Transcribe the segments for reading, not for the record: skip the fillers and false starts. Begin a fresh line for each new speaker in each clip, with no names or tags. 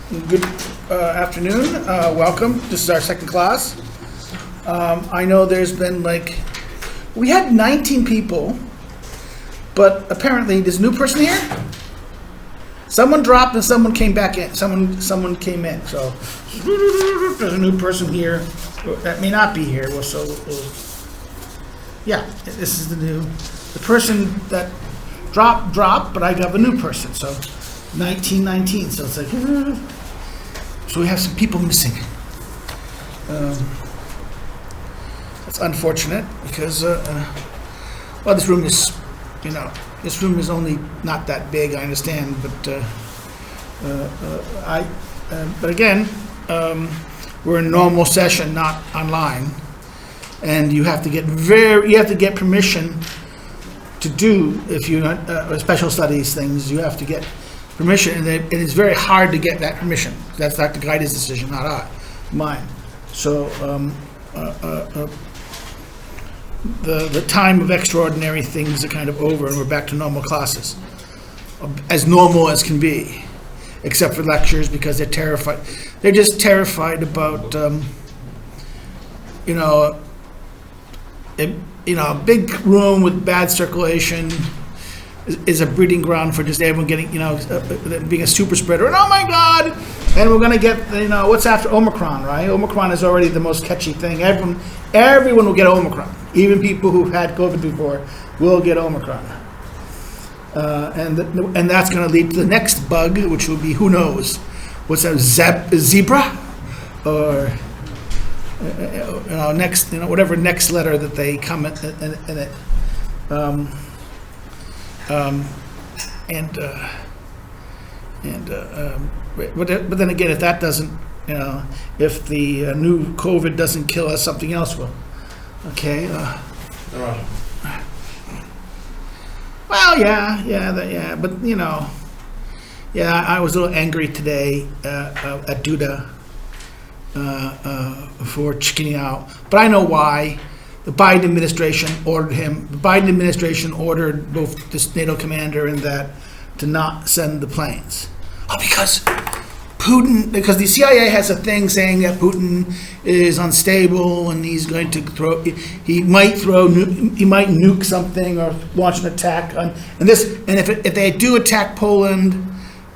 Good afternoon. Welcome. This is our second class. I know there's been we had 19 people, but apparently there's a new person here. Someone dropped and someone came back in. Someone came in. So there's a new person here that may not be here. Yeah, this is the person that dropped, but I have a new person. So 1919. So it's so we have some people missing. That's unfortunate because this room is, this room is only not that big. I understand, but but again, we're in normal session, not online, and you have to get permission to do, if you special studies things. You have to get permission, and it is very hard to get that permission. That's Dr. Gaida's decision, not mine. So the time of extraordinary things are kind of over, and we're back to normal classes, as normal as can be, except for lectures, because they're terrified. They're just terrified about a big room with bad circulation is a breeding ground for just everyone getting, being a super spreader. And oh my God! And we're going to get, what's after Omicron, right? Omicron is already the most catchy thing. Everyone will get Omicron. Even people who've had COVID before will get Omicron. And that's going to lead to the next bug, which will be, who knows? What's that, zebra? Or, next, whatever next letter that they come in it. But then again, if that doesn't, if the new COVID doesn't kill us, something else will. Okay. Well, yeah, but I was a little angry today at Duda for chickening out, but I know why. The Biden administration ordered him. The Biden administration ordered both the NATO commander and that to not send the planes. Oh, because the CIA has a thing saying that Putin is unstable and he's going to he might nuke something or launch an attack on, if they do attack Poland.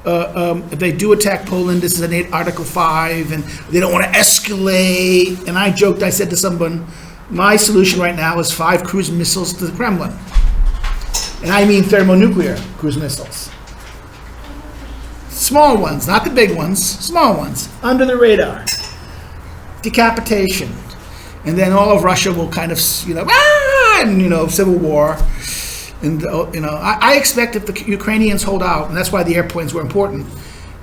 This is an Article 5, and they don't want to escalate. And I joked. I said to someone, my solution right now is 5 cruise missiles to the Kremlin. And I mean thermonuclear cruise missiles. Small ones, not the big ones, small ones, under the radar. Decapitation. And then all of Russia will kind of, civil war. And, I expect if the Ukrainians hold out, and that's why the airplanes were important,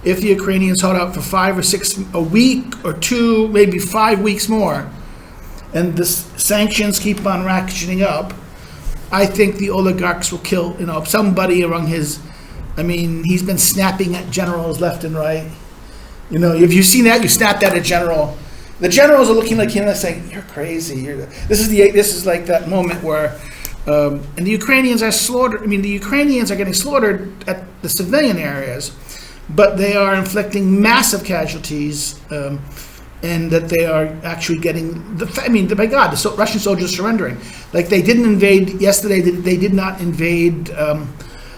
if the Ukrainians hold out for 5 or 6, a week or 2, maybe 5 weeks more, and the sanctions keep on ratcheting up, I think the oligarchs will kill, somebody among his. I mean, he's been snapping at generals left and right. If you've seen that, you snapped at a general. The generals are looking like him, saying, "You're crazy." This is like that moment where, and the Ukrainians are slaughtered. I mean, the Ukrainians are getting slaughtered at the civilian areas, but they are inflicting massive casualties. And that they are actually getting by God, the Russian soldiers surrendering. Like, they didn't invade yesterday. They did not invade.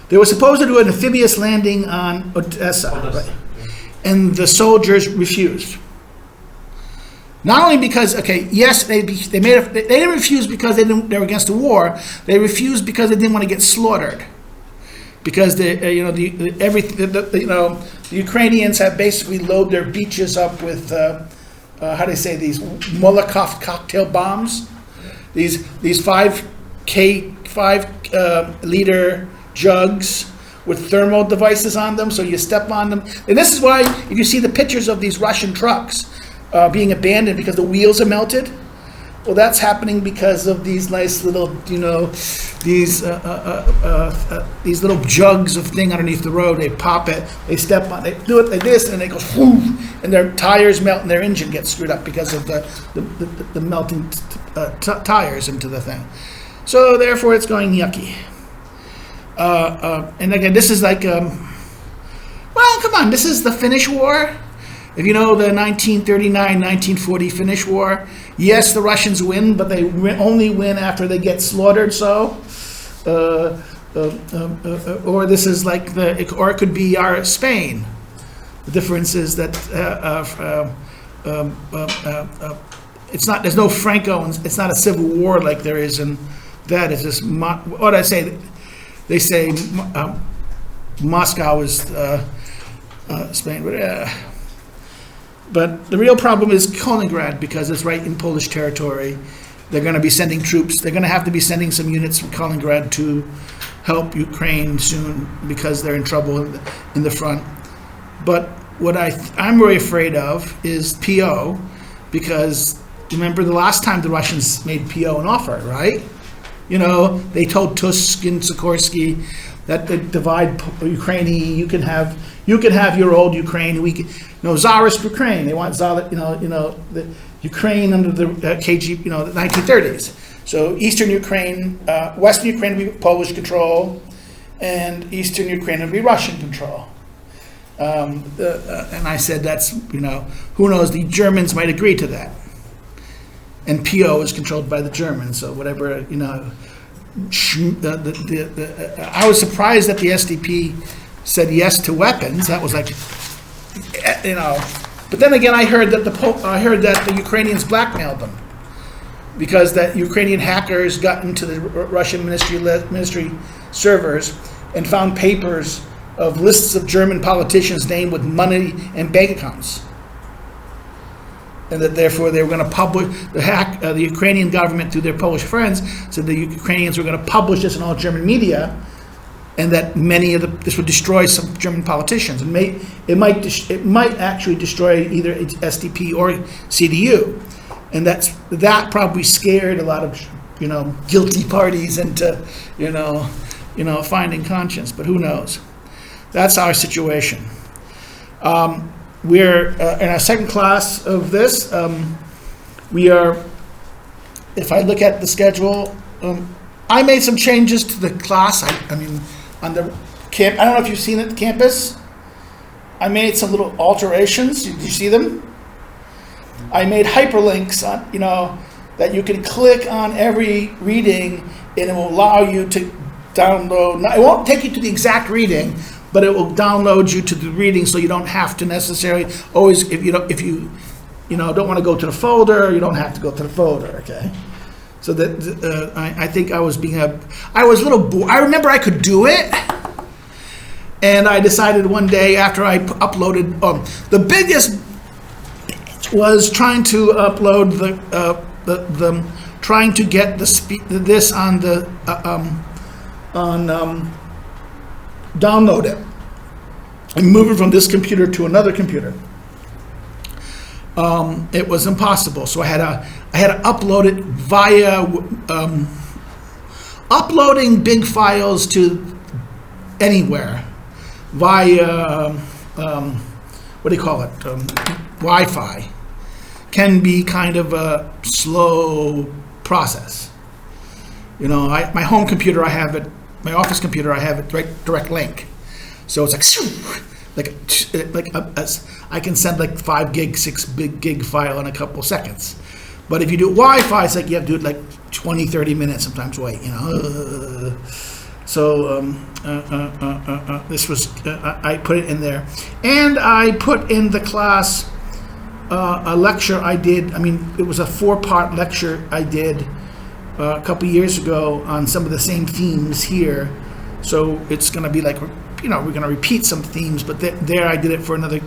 They were supposed to do an amphibious landing on Odessa, right? And the soldiers refused. Not only because, yes, they didn't refuse because they were against the war. They refused because they didn't want to get slaughtered. Because the Ukrainians have basically loaded their beaches up with. These Molotov cocktail bombs, these 5 liter jugs with thermal devices on them, so you step on them. And this is why, if you see the pictures of these Russian trucks being abandoned because the wheels are melted, well, that's happening because of these nice little, these little jugs of thing underneath the road. They pop it, they step on, they do it like this, and they go, whoo, and their tires melt, and their engine gets screwed up because of the melting tires into the thing. So therefore, it's going yucky. And again, this is like, well, come on, this is the Finnish war. If you know the 1939-1940 Finnish War, yes, the Russians win, but they only win after they get slaughtered. So, or this is like or it could be our Spain. The difference is that it's not. There's no Franco. It's not a civil war like there is in that. It's just what I say. They say Moscow is Spain, but the real problem is Kaliningrad, because it's right in Polish territory. They're going to be sending troops. They're going to have to be sending some units from Kaliningrad to help Ukraine soon, because they're in trouble in the front. But what I'm very afraid of is PO, because remember the last time the Russians made PO an offer, right? You know, they told Tusk and Sikorsky that they divide Ukraine. You can have your old Ukraine. Tsarist Ukraine. They want the Ukraine under the KGB, the 1930s. So Eastern Ukraine, Western Ukraine would be Polish control, and Eastern Ukraine would be Russian control. And I said that's, who knows, the Germans might agree to that. And PO is controlled by the Germans, so whatever, I was surprised that the SDP said yes to weapons. That was like, but then again, I heard that the Ukrainians blackmailed them, because that Ukrainian hackers got into the Russian ministry servers and found papers of lists of German politicians named with money and bank accounts, and that therefore they were going to publish the Ukrainian government through their Polish friends said the Ukrainians were going to publish this in all German media, and that this would destroy some German politicians, and it might actually destroy either SDP or CDU, and that probably scared a lot of guilty parties into finding conscience. But who knows? That's our situation. We're in our second class of this. We are, if I look at the schedule, I made some changes to the class. On the camp, I don't know if you've seen it, the campus. I made some little alterations. Did you see them? I made hyperlinks on, that you can click on every reading, and it will allow you to download. Now, it won't take you to the exact reading, but it will download you to the reading, so you don't have to necessarily always, if you don't want to go to the folder, you don't have to go to the folder. Okay. So that I think I was a little bored. I remember I could do it, and I decided one day after I uploaded. The biggest was trying to upload trying to get this on the download it and move it from this computer to another computer. It was impossible, so I had to upload it via uploading big files to anywhere via what do you call it? Wi-Fi can be kind of a slow process. My home computer, I have it. My office computer, I have it direct link, so it's like I can send like 5 gig, 6 gig file in a couple seconds. But if you do Wi-Fi, it's like you have to do it like 20, 30 minutes, sometimes wait, So this was, I put it in there. And I put in the class a lecture I did. It was a 4-part lecture I did a couple years ago on some of the same themes here. So it's going to be like, we're going to repeat some themes, but there I did it for another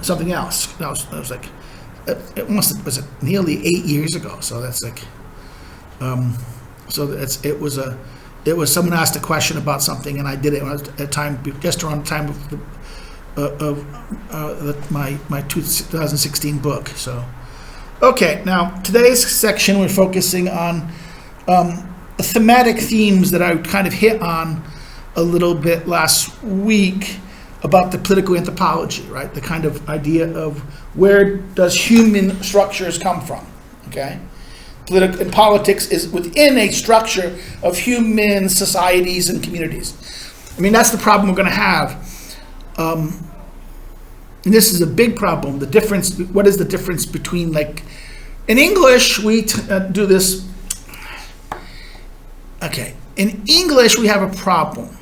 something else. I was like, was it nearly 8 years ago? So that's like, it was someone asked a question about something, and I did it at a time just around the time of my 2016 book. So, okay, now today's section we're focusing on thematic themes that I kind of hit on a little bit last week about the political anthropology, right? The kind of idea of where does human structures come from, okay? And politics is within a structure of human societies and communities. That's the problem we're going to have. and this is a big problem, the difference, what is the difference between, like, in English, we do this, okay, in English we have a problem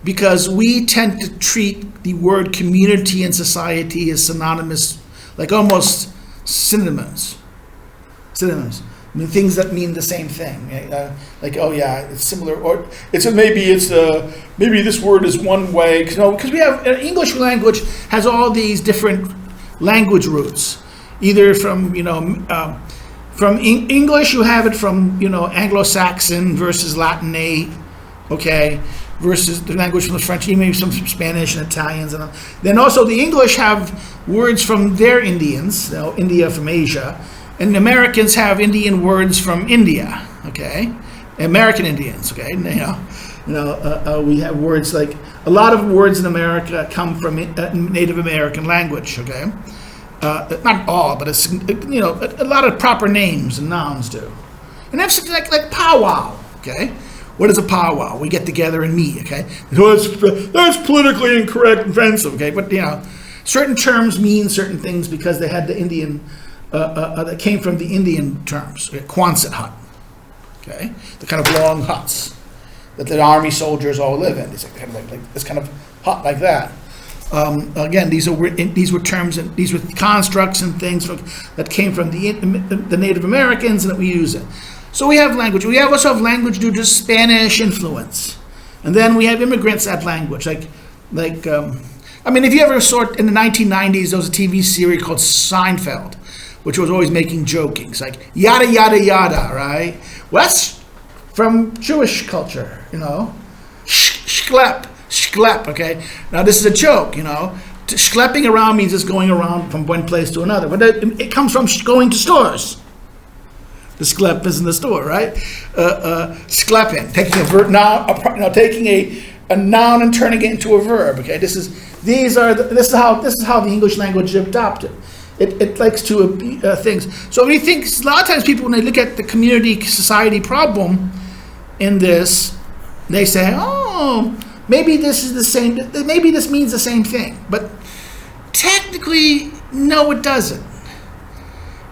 because we tend to treat the word community and society as synonymous, like almost synonyms. I mean, things that mean the same thing. Like, oh yeah, it's similar, or maybe this word is one way. Because we have English language has all these different language roots, either from English you have it from Anglo-Saxon versus Latinate, okay, versus the language from the French, maybe some from Spanish and Italians, and then also the English have words from their Indians, India from Asia. And Americans have Indian words from India, okay? American Indians, okay? We have words like, a lot of words in America come from Native American language, okay? Not all, but a lot of proper names and nouns do. And that's like powwow, okay? What is a powwow? We get together and meet, okay? That's politically incorrect, offensive, okay? But certain terms mean certain things because they had the Indian. That came from the Indian terms, Quonset hut, okay, the kind of long huts that the army soldiers all live in. It's kind of like this kind of hut like that. Again, these were terms and these were constructs and things that came from the Native Americans, and that we use it. So we have language. We also have language due to Spanish influence, and then we have immigrants add language. If you ever saw it in the 1990s, there was a TV series called Seinfeld, which was always making jokings, like yada, yada, yada, right? Well, that's from Jewish culture, Schlepp, okay? Now, this is a joke, Schlepping around means just going around from one place to another. But it comes from going to stores. The schlepp is in the store, right? Schlepping, taking a verb, taking a noun and turning it into a verb, okay? This is how the English language adopted. It likes to things. So when you think, a lot of times people, when they look at the community society problem in this, they say, oh, maybe this is the same, maybe this means the same thing. But technically, no, it doesn't.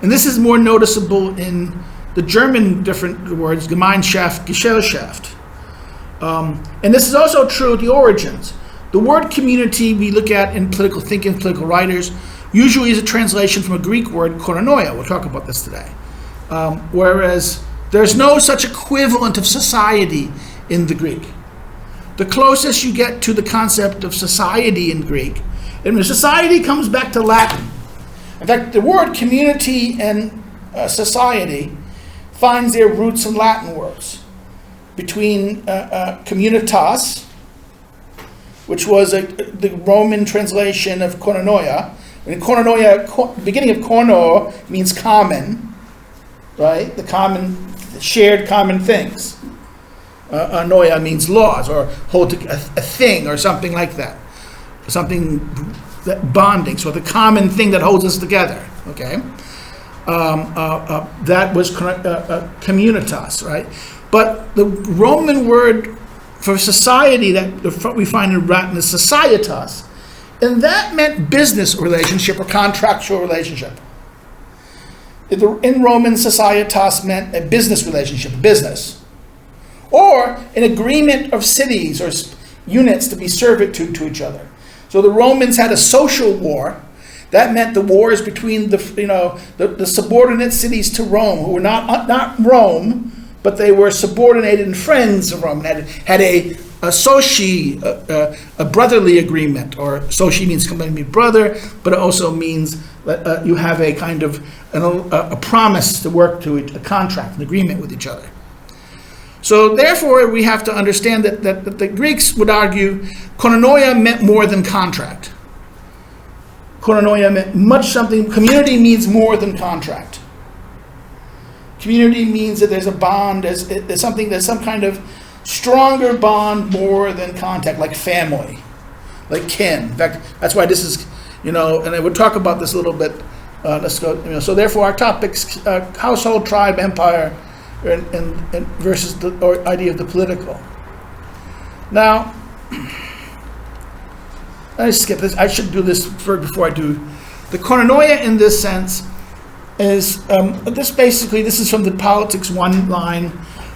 And this is more noticeable in the German different words, Gemeinschaft, Gesellschaft. And this is also true at the origins. The word community we look at in political thinking, political writers, usually is a translation from a Greek word, koinonia. We'll talk about this today. Whereas there's no such equivalent of society in the Greek. The closest you get to the concept of society in Greek, and society comes back to Latin. In fact, the word community and society finds their roots in Latin words. Between communitas, which was the Roman translation of koinonia. And koinonia, beginning of koino means common, right? Shared common things. Noia means laws, or hold a thing, or something like that. Bonding. So the common thing that holds us together. Okay, that was communitas, right? But the Roman word for society that we find in Latin is societas. And that meant business relationship or contractual relationship. In Roman, societas meant a business relationship, business. Or an agreement of cities or units to be servitude to each other. So the Romans had a social war. That meant the wars between the subordinate cities to Rome, who were not Rome, but they were subordinated and friends of Rome, had a soci, a brotherly agreement, or soci means completely brother, but it also means that you have a kind of a promise to work to a contract, an agreement with each other. So therefore, we have to understand that the Greeks would argue koinonia meant more than contract. Koinonia meant something. Community means more than contract. Community means that there's a bond, there's some kind of stronger bond more than contact, like family, like kin. In fact, that's why this is, and I would talk about this a little bit. Let's go. So therefore, our topics: household, tribe, empire, and versus the idea of the political. Now, I skip this. I should do this before I do. The koinonia in this sense is this is from the Politics 1 line,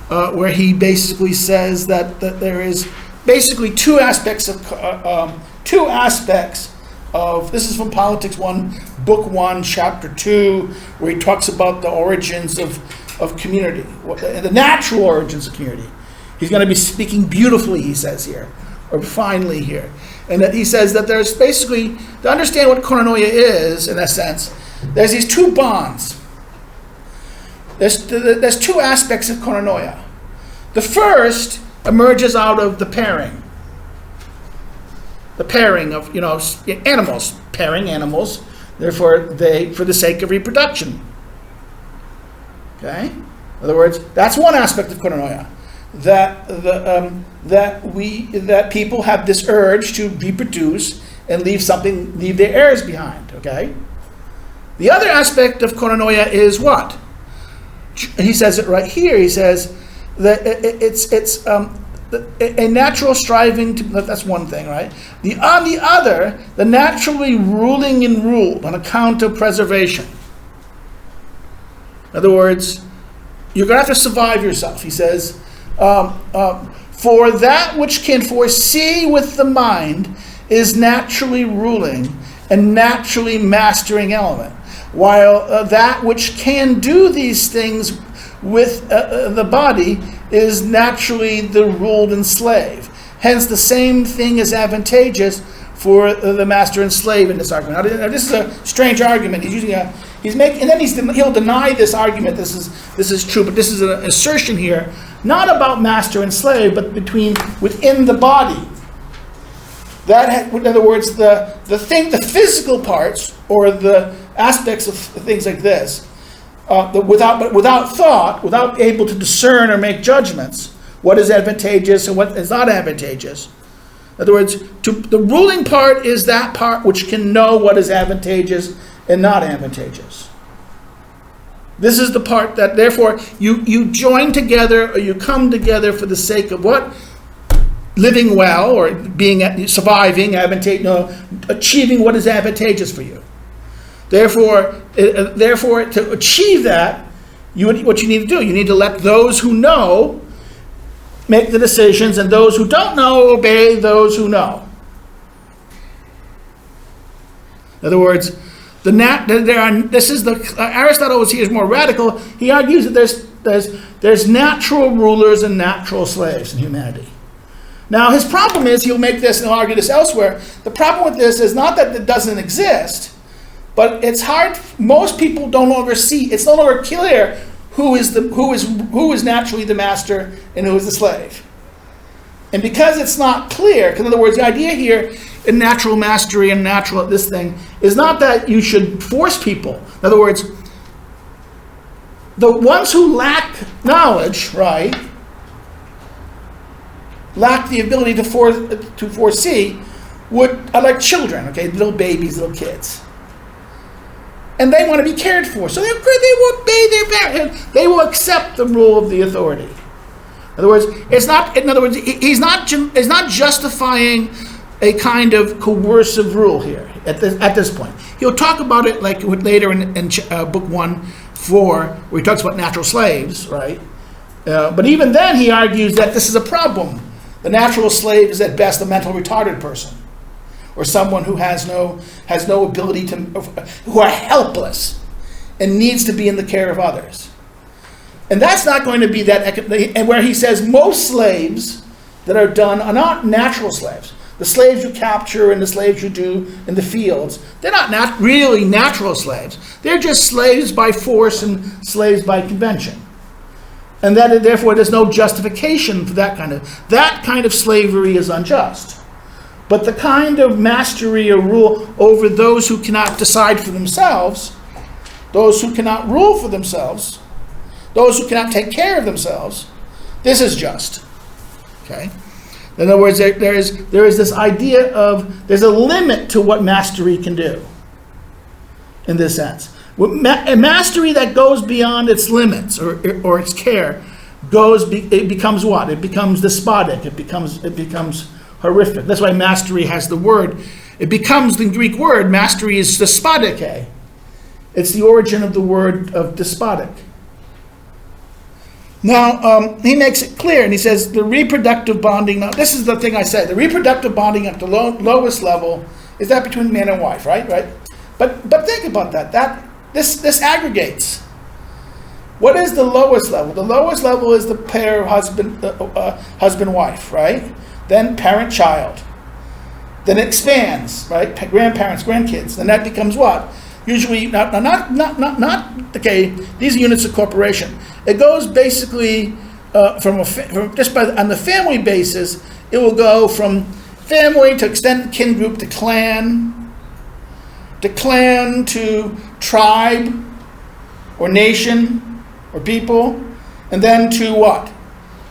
where he basically says that there is basically two aspects of this is from Politics 1, Book 1, Chapter 2, where he talks about the origins of community, the natural origins of community. He's going to be speaking beautifully, he says here, or finely here. And that he says that there's basically, to understand what koinonia is, in that sense, there's these two bonds. There's two aspects of koinonia. The first emerges out of the pairing. The pairing of, animals. Pairing animals, therefore for the sake of reproduction. Okay? In other words, that's one aspect of koinonia. That people have this urge to reproduce and leave their heirs behind. Okay? The other aspect of koinonia is what? He says it right here. He says that it's a natural striving to. That's one thing, right? On the other, the naturally ruling and ruled on account of preservation. In other words, you're going to have to survive yourself. He says, for that which can foresee with the mind is naturally ruling and naturally mastering element, while that which can do these things with the body is naturally the ruled and slave. Hence, the same thing is advantageous for the master and slave in this argument. Now, this is a strange argument. He'll deny this argument. This is true, but this is an assertion here, not about master and slave, but within the body. In other words, the physical parts or the aspects of things like this, without thought, without able to discern or make judgments, what is advantageous and what is not advantageous. In other words, the ruling part is that part which can know what is advantageous and not advantageous. This is the part that, therefore, you join together or you come together for the sake of what? Living well or surviving, achieving what is advantageous for you. Therefore, to achieve that, what you need to do, you need to let those who know make the decisions, and those who don't know obey those who know. In other words, Aristotle is more radical. He argues that there's natural rulers and natural slaves in humanity. Now, his problem is, he'll make this and he'll argue this elsewhere. The problem with this is not that it doesn't exist, but it's hard. Most people don't longer see. It's no longer clear who is naturally the master and who is the slave. And because it's not clear, in other words, the idea here in natural mastery and natural this thing is not that you should force people. In other words, the ones who lack knowledge, right, lack the ability to foresee, are like children, okay, little babies, little kids. And they want to be cared for. So they will obey their parents. They will accept the rule of the authority. In other words, he's not justifying a kind of coercive rule here at this point. He'll talk about it like later in Book 1:4, where he talks about natural slaves, right? But even then, he argues that this is a problem. The natural slave is at best a mental retarded person, or someone who has no ability to, who are helpless and needs to be in the care of others. And that's not going to be that, and where he says most slaves that are done are not natural slaves. The slaves you capture and the slaves you do in the fields, they're not really natural slaves. They're just slaves by force and slaves by convention. And that therefore there's no justification for that kind of slavery is unjust. But the kind of mastery or rule over those who cannot decide for themselves, those who cannot rule for themselves, those who cannot take care of themselves, this is just. Okay? In other words, there is this idea of there's a limit to what mastery can do. In this sense, a mastery that goes beyond its limits or its care it becomes what? It becomes despotic. It becomes horrific. That's why mastery has the word It becomes the Greek word, mastery is despotike. It's the origin of the word of despotic. Now, he makes it clear, and he says the reproductive bonding, now this is the thing I said, the reproductive bonding at the lowest level is that between man and wife, right? But think about that. This aggregates. What is the lowest level? The lowest level is the pair of husband-wife, right? Then parent-child. Then it expands, right? Grandparents, grandkids. Then that becomes what? Usually, okay, these are units of corporation. It goes basically on the family basis, it will go from family to extended kin group to clan to tribe or nation or people, and then to what?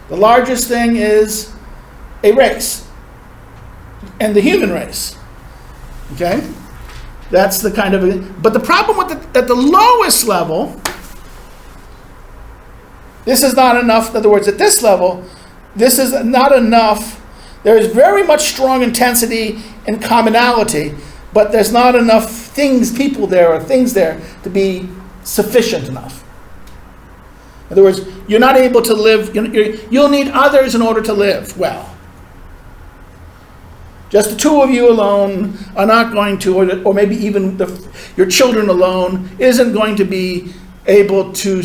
The largest thing is a race, and the human race. Okay? That's the kind of, but the problem with at the lowest level, this is not enough. In other words, at this level, this is not enough. There is very much strong intensity and commonality, but there's not enough people there to be sufficient enough. In other words, you're not able to live, you'll need others in order to live well. Just the two of you alone are not going to, or maybe even your children alone isn't going to be able to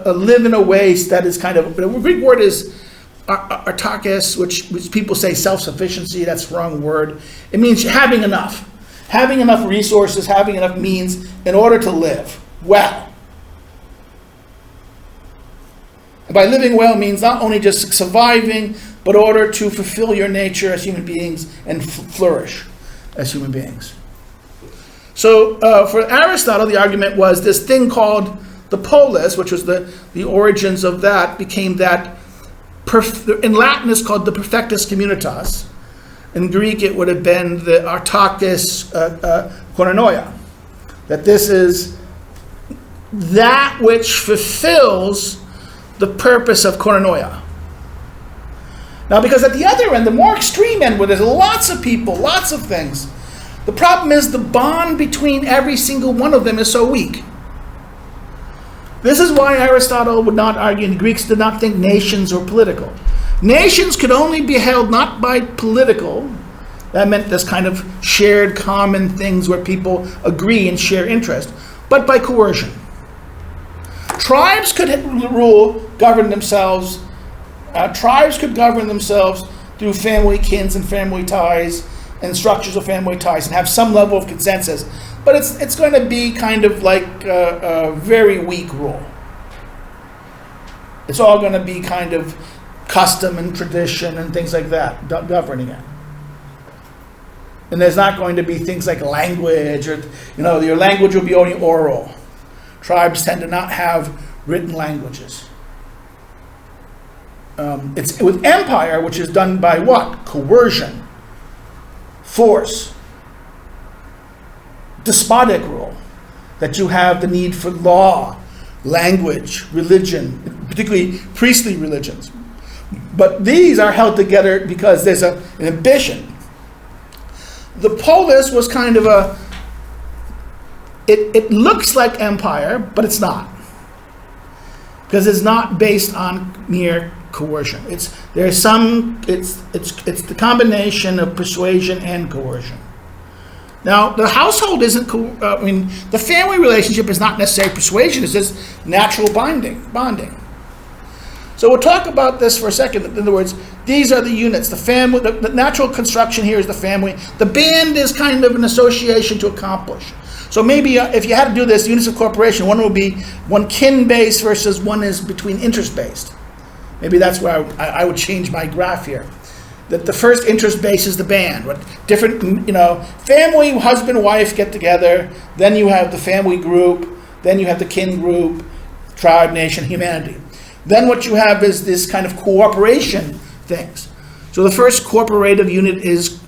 live in a way that is kind of, the Greek word is autarkos, which people say self-sufficiency. That's the wrong word. It means having enough resources, having enough means in order to live well. And by living well means not only just surviving, but in order to fulfill your nature as human beings and flourish as human beings. So for Aristotle, the argument was this thing called the polis, which was the origins of that, became that, in Latin it's called the perfectus communitas. In Greek it would have been the autarkos koinonia. That this is that which fulfills the purpose of koinonia. Now, because at the other end, the more extreme end, where there's lots of people, lots of things, the problem is the bond between every single one of them is so weak. This is why Aristotle would not argue, and the Greeks did not think nations were political. Nations could only be held not by political, that meant this kind of shared common things where people agree and share interest, but by coercion. Tribes could govern themselves. Tribes could govern themselves through family kins and family ties and structures of family ties and have some level of consensus. But it's going to be kind of like a very weak rule. It's all going to be kind of custom and tradition and things like that governing it. And there's not going to be things like language, or your language will be only oral. Tribes tend to not have written languages. It's with empire, which is done by what? Coercion, force, despotic rule, that you have the need for law, language, religion, particularly priestly religions. But these are held together because there's an ambition. The polis was kind of it looks like empire, but it's not. Because it's not based on mere coercion. It's the combination of persuasion and coercion. Now, the household isn't, the family relationship is not necessarily persuasion, it's just natural bonding. So we'll talk about this for a second. In other words, these are the units. The family, the natural construction here is the family. The band is kind of an association to accomplish. So maybe if you had to do this, units of corporation, one would be one kin-based versus one is between interest-based. Maybe that's where I would change my graph here. That the first interest base is the band. What different, family, husband, wife get together. Then you have the family group. Then you have the kin group, tribe, nation, humanity. Then what you have is this kind of cooperation things. So the first cooperative unit is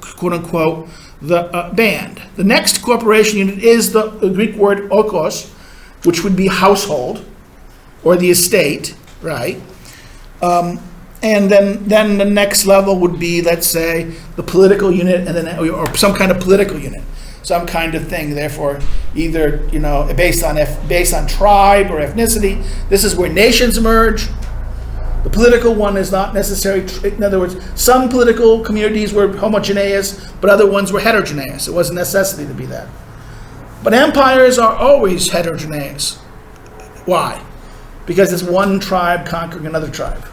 quote unquote the band. The next cooperation unit is the Greek word okos, which would be household or the estate, right? And then the next level would be, let's say, the political unit, and then or some kind of political unit, some kind of thing. Therefore, either based on tribe or ethnicity. This is where nations emerge. The political one is not necessary. In other words, some political communities were homogeneous, but other ones were heterogeneous. It wasn't a necessity to be that. But empires are always heterogeneous. Why? Because it's one tribe conquering another tribe.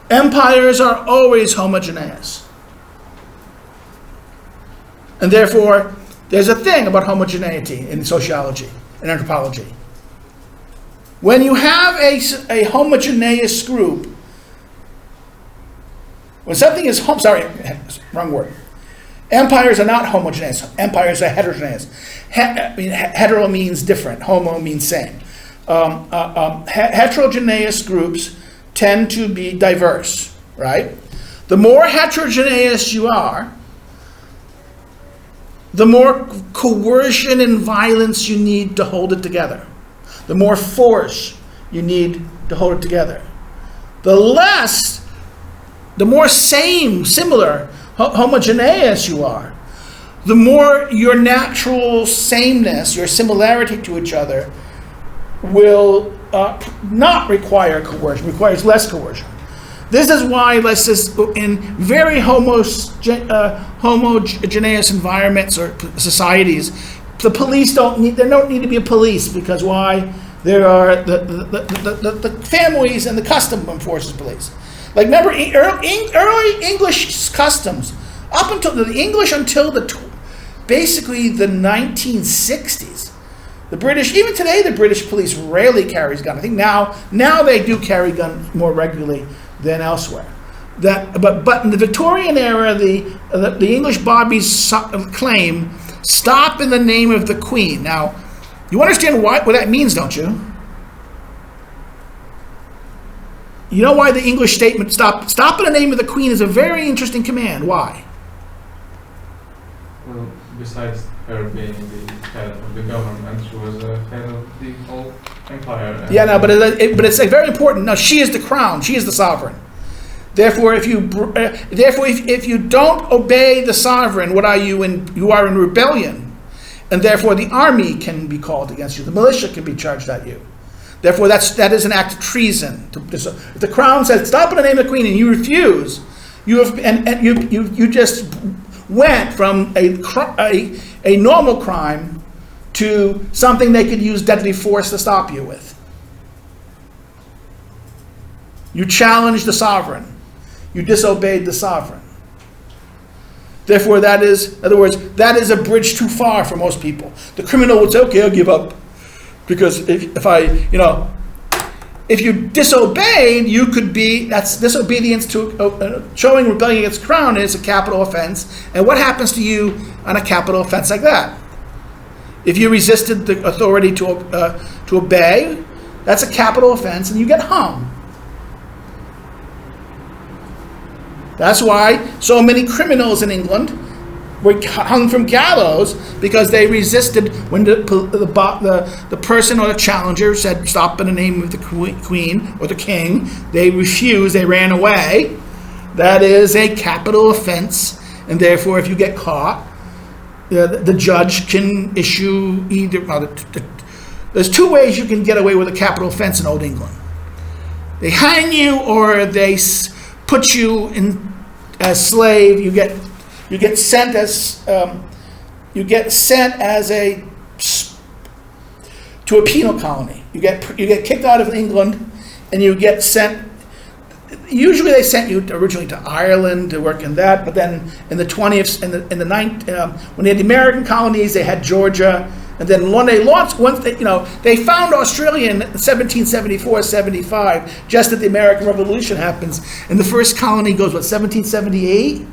Empires are always homogeneous. And therefore, there's a thing about homogeneity in sociology and anthropology. When you have a homogeneous group, when something is, wrong word. Empires are not homogeneous. Empires are heterogeneous. Hetero means different. Homo means same. Heterogeneous groups tend to be diverse, right? The more heterogeneous you are, the more coercion and violence you need to hold it together. The more force you need to hold it together. The more similar, homogeneous you are, the more your natural sameness, your similarity to each other will not require coercion, requires less coercion. This is why, let's just, in very homogeneous environments or societies, the police don't need to be a police, because why? There are the families and the custom enforces police. Like, remember early English customs, up until basically the 1960s. The British, even today, the British police rarely carries gun. I think now they do carry guns more regularly than elsewhere. But in the Victorian era, the English bobbies claim, "Stop in the name of the Queen." Now, you understand what that means, don't you? You know why the English statement "Stop in the name of the Queen" is a very interesting command. Why?
Well, besides her being the head of the government, she was the head of the whole empire.
Yeah, no, but it's very important. No, she is the crown. She is the sovereign. Therefore, if you don't obey the sovereign, what are you in? You are in rebellion, and therefore the army can be called against you. The militia can be charged at you. Therefore, that is an act of treason. If the crown says "Stop in the name of the Queen" and you refuse, you just went from a normal crime to something they could use deadly force to stop you with. You challenged the sovereign. You disobeyed the sovereign. Therefore, that is a bridge too far for most people. The criminal would say, "Okay, I'll give up," because if you disobeyed, that's disobedience to showing rebellion against the crown is a capital offense. And what happens to you on a capital offense like that? If you resisted the authority to obey, that's a capital offense, and you get hung. That's why so many criminals in England were hung from gallows, because they resisted when the person or the challenger said "Stop in the name of the Queen" or the King. They refused. They ran away. That is a capital offense, and therefore, if you get caught, the judge can issue either. There's two ways you can get away with a capital offense in Old England. They hang you, or they put you in as slave. You get sent as to a penal colony. You get kicked out of England, and you get sent. Usually, they sent you originally to Ireland to work in that, but then in the 20th, when they had the American colonies, they had Georgia. And then when they launched, they found Australia in 1774, 75, just as the American Revolution happens. And the first colony goes, 1778?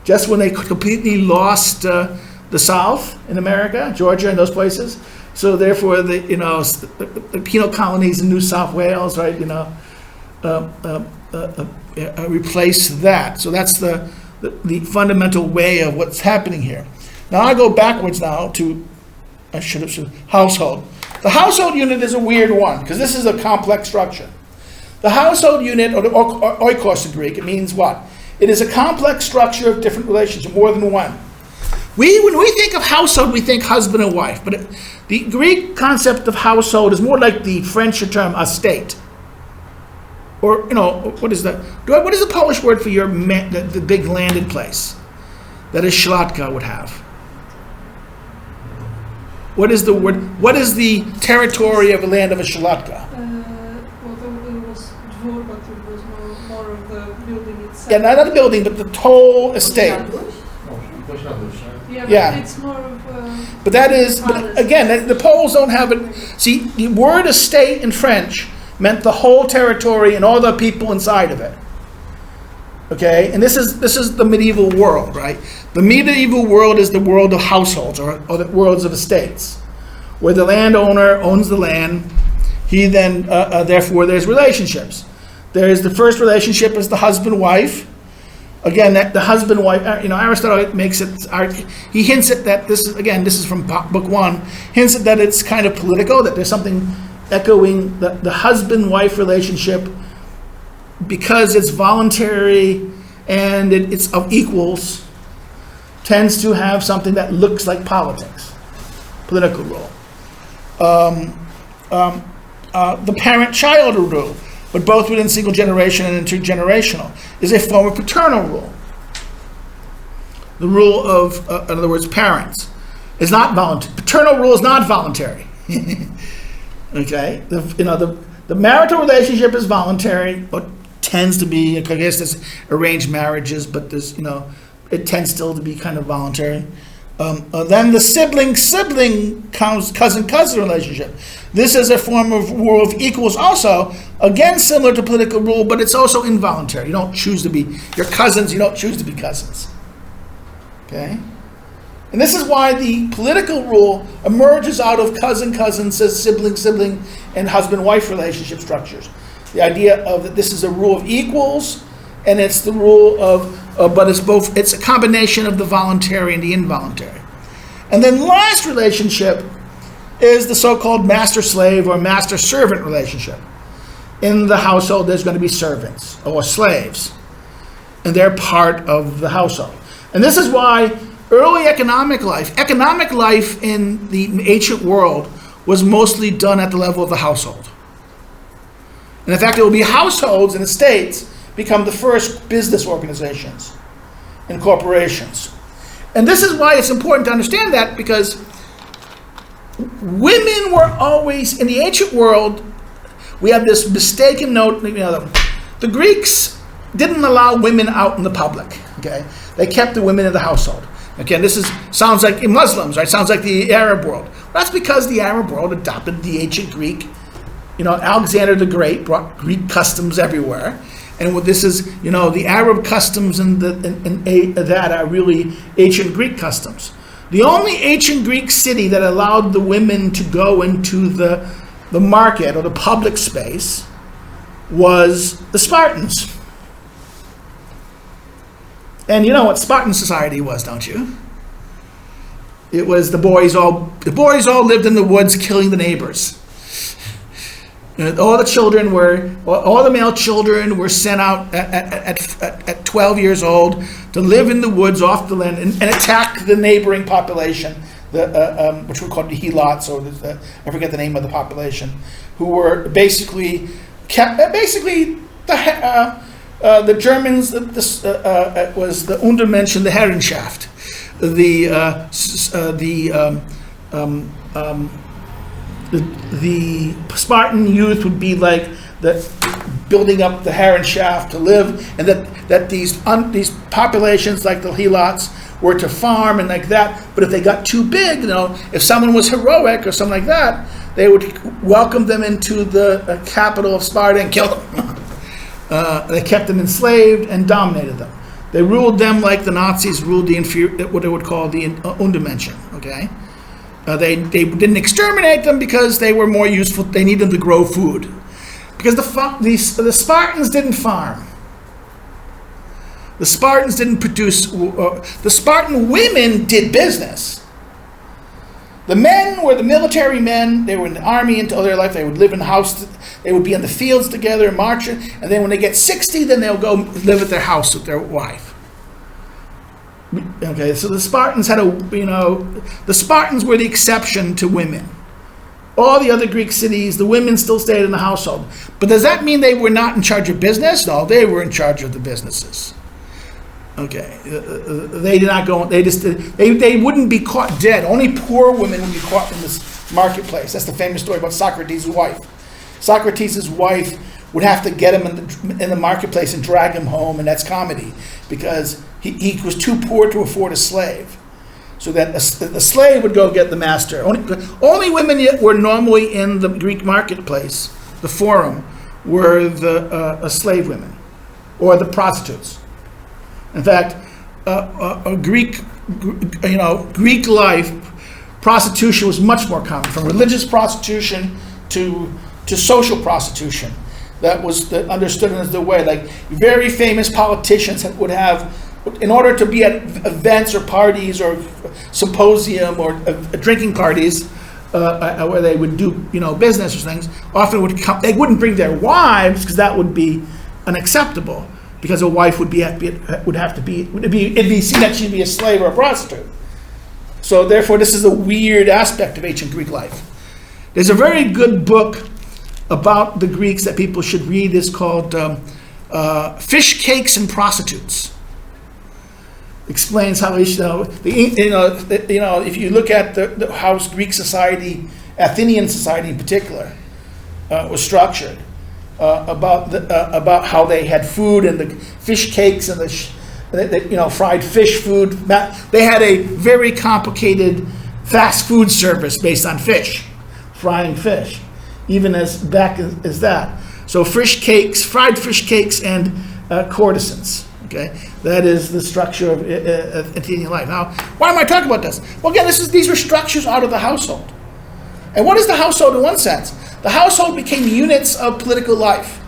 Just when they completely lost the South in America, Georgia and those places. So therefore, the penal colonies in New South Wales, right, replace that. So that's the fundamental way of what's happening here. Now I go backwards now to, I should have said household. The household unit is a weird one, because this is a complex structure. The household unit, or the oikos in Greek, it means what? It is a complex structure of different relationships, more than one. When we think of household, we think husband and wife, but the Greek concept of household is more like the French term estate. Or, what is the Polish word for the big landed place that a szlatka would have? What is the word? What is the territory of the land of a szlatka?
It was dwór, but it was more of the building itself.
Yeah, not the building, but the whole estate.
Yeah, but it's more of
But that is, again, the Poles don't have it. See, the word estate in French meant the whole territory and all the people inside of it. Okay, and this is the medieval world, right? The medieval world is the world of households, or the worlds of estates, where the landowner owns the land. He then, therefore, there's relationships. There's the first relationship is the husband-wife. Again, that the husband-wife, Aristotle makes it. He hints at that. This is from Book 1. Hints at that it's kind of political. That there's something echoing the husband-wife relationship, because it's voluntary and it's of equals, tends to have something that looks like politics, political rule. The parent-child rule, but both within single generation and intergenerational, is a form of paternal rule. The rule of, in other words, parents, is not voluntary. Paternal rule is not voluntary. Okay, the marital relationship is voluntary, but tends to be, I guess there's arranged marriages, but there's, it tends still to be kind of voluntary. Then the sibling cousin relationship. This is a form of rule of equals also, again similar to political rule, but it's also involuntary. You don't choose to be your cousins, you don't choose to be cousins. Okay? And this is why the political rule emerges out of cousin, sibling, and husband-wife relationship structures. The idea of that this is a rule of equals, and it's the rule of, but it's a combination of the voluntary and the involuntary. And then last relationship is the so-called master-slave or master-servant relationship. In the household, there's going to be servants or slaves, and they're part of the household. And this is why early economic life in the ancient world was mostly done at the level of the household. And in fact, it will be households and estates become the first business organizations and corporations. And this is why it's important to understand that, because women were always, in the ancient world, we have this mistaken note, the Greeks didn't allow women out in the public, okay? They kept the women in the household. Again, sounds like Muslims, right? Sounds like the Arab world. That's because the Arab world adopted the ancient Greek. Alexander the Great brought Greek customs everywhere. And what this is, the Arab customs and that are really ancient Greek customs. The only ancient Greek city that allowed the women to go into the market or the public space was the Spartans. And you know what Spartan society was, don't you? It was the boys all lived in the woods killing the neighbors. All the male children were sent out at 12 years old to live in the woods off the land and attack the neighboring population, which were called the Helots, or I forget the name of the population, who were basically the Germans. It was the Untermenschen, the Herrenschaft, the Spartan youth would be like building up the Herrenschaft to live, and that these populations like the Helots were to farm and like that. But if they got too big, if someone was heroic or something like that, they would welcome them into the capital of Sparta and kill them. They kept them enslaved and dominated them. They ruled them like the Nazis ruled what they would call the Untermenschen. Okay. They didn't exterminate them because they were more useful. They needed them to grow food. Because the Spartans didn't farm. The Spartans didn't produce. The Spartan women did business. The men were the military men. They were in the army until their life. They would live in the house. They would be in the fields together, marching. And then when they get 60, then they'll go live at their house with their wife. Okay, so the Spartans had the Spartans were the exception to women. All the other Greek cities, the women still stayed in the household. But does that mean they were not in charge of business? No, they were in charge of the businesses. Okay, they did not go. They wouldn't be caught dead. Only poor women would be caught in this marketplace. That's the famous story about Socrates' wife. Socrates' wife would have to get him in the marketplace and drag him home, and that's comedy because he was too poor to afford a slave. So that the slave would go get the master. Only women yet were normally in the Greek marketplace, the forum, were the slave women or the prostitutes. In fact, Greek life, prostitution was much more common, from religious prostitution to social prostitution. That was understood as the way. Like very famous politicians would have, in order to be at events or parties or symposium or drinking parties where they would do business or things, often would come. They wouldn't bring their wives because that would be unacceptable. Because a wife it'd be seen that she'd be a slave or a prostitute. So therefore, this is a weird aspect of ancient Greek life. There's a very good book about the Greeks that people should read. It's called Fish, Cakes, and Prostitutes. Explains how if you look at how Greek society, Athenian society in particular, was structured. About how they had food and the fish cakes and the fried fish food. They had a very complicated fast food service based on fish, frying fish, even as back as that. So fried fish cakes and courtesans. Okay, that is the structure of Athenian life. Now, why am I talking about this? Well, again, these were structures out of the household. And what is the household in one sense? The household became units of political life.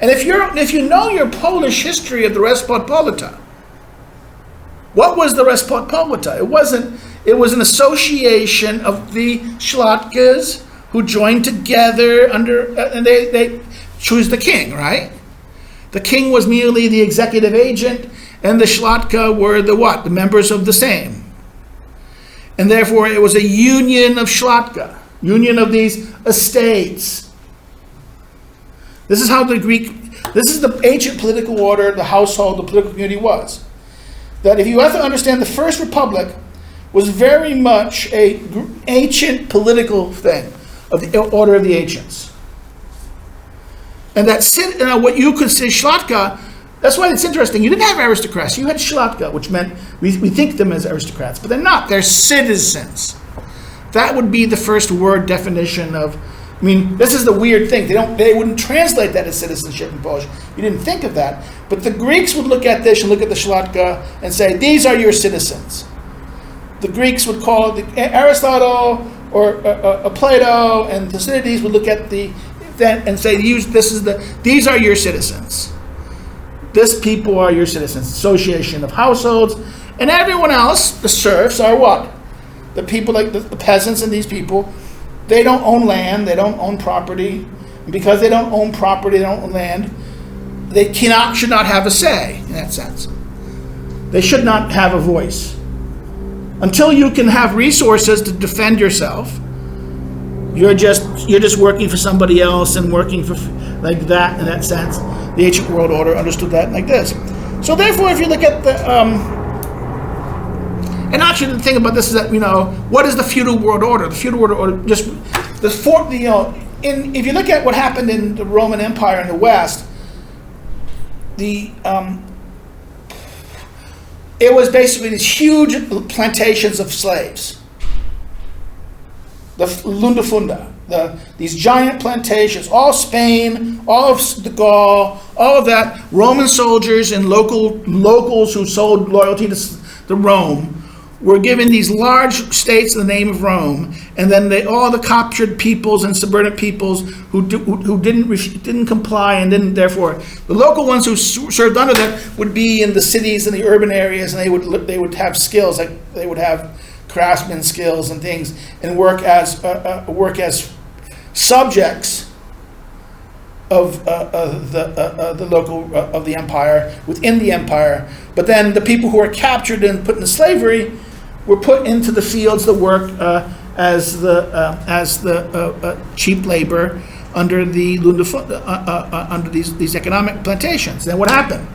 And if you know your Polish history of the Respospolita, what was the Respospolita? It was an association of the Szlachtas who joined together and they choose the king, right? The king was merely the executive agent, and the Szlachta were the members of the Sejm. And therefore it was a union of Szlachta. Union of these estates. This is the ancient political order, the household, the political community was. That if you have to understand, the First Republic was very much an ancient political thing, of the order of the ancients. And what you could say Szlachta, that's why it's interesting. You didn't have aristocrats, you had Szlachta, which meant we think them as aristocrats, but they're not, they're citizens. That would be the first word definition of. This is the weird thing. They wouldn't translate that as citizenship in Polish. You didn't think of that, but the Greeks would look at this and look at the Szlachta and say, "These are your citizens." The Greeks would call it Aristotle or Plato, and Thucydides would look at that and say, "These are your citizens. This people are your citizens." Association of households, and everyone else, the serfs, are what? The people like the peasants and these people, they don't own land, they don't own property. And because they don't own property, they don't own land, they should not have a say in that sense. They should not have a voice. Until you can have resources to defend yourself, you're just working for somebody else and working for like that in that sense. The ancient world order understood that like this. So therefore, if you look at the and actually, the thing about this is that what is the feudal world order? The feudal world order if you look at what happened in the Roman Empire in the West, it was basically these huge plantations of slaves. The Lundafunda, these giant plantations, all Spain, all of the Gaul, all of that. Roman soldiers and locals who sold loyalty to Rome were given these large states in the name of Rome, and then all the captured peoples and subverted peoples who didn't comply and didn't, therefore, the local ones who served under them would be in the cities and the urban areas, and they would have skills, like they would have craftsman skills and things, and work as subjects of the local of the empire, within the empire. But then the people who were captured and put into slavery were put into the fields to work as the cheap labor under the under these economic plantations. Then what happened?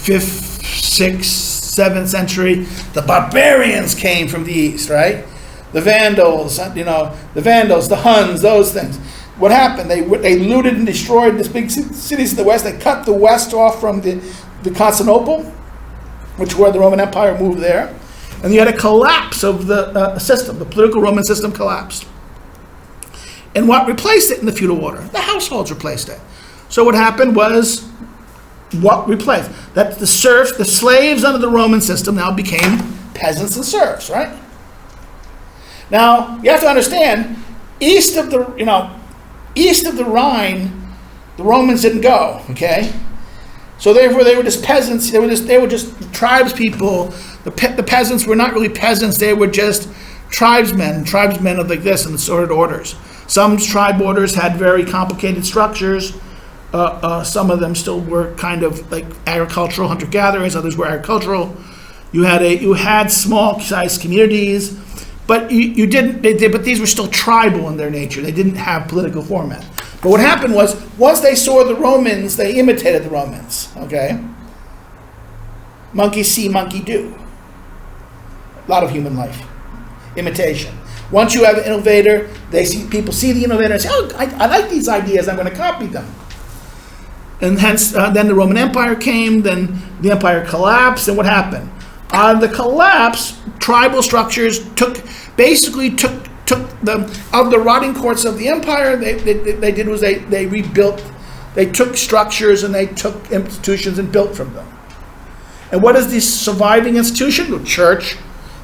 5th, 6th, 7th century, the barbarians came from the east, right? The Vandals, the Huns, those things. What happened? They looted and destroyed these big cities in the west. They cut the west off from the Constantinople, which where the Roman Empire moved there. And you had a collapse of the system. The political Roman system collapsed. And what replaced it in the feudal order? The households replaced it. So what happened was, what replaced? That the serfs, the slaves under the Roman system now became peasants and serfs, right? Now, you have to understand, east of the Rhine, the Romans didn't go, okay? So therefore they were just peasants, they were just tribes people. The peasants were not really peasants, they were just tribesmen of like this in the sorted orders. Some tribe orders had very complicated structures. Some of them still were kind of like agricultural hunter-gatherers, others were agricultural. You had small sized communities. But but these were still tribal in their nature. They didn't have political format. But what happened was, once they saw the Romans, they imitated the Romans. Okay? Monkey see, monkey do. A lot of human life. Imitation. Once you have an innovator, people see the innovator and say, oh, I like these ideas, I'm going to copy them. And hence, then the Roman Empire came, then the empire collapsed, and what happened? The collapse, tribal structures took the rotting courts of the empire. They did was they rebuilt. They took structures and they took institutions and built from them. And what is the surviving institution? The church,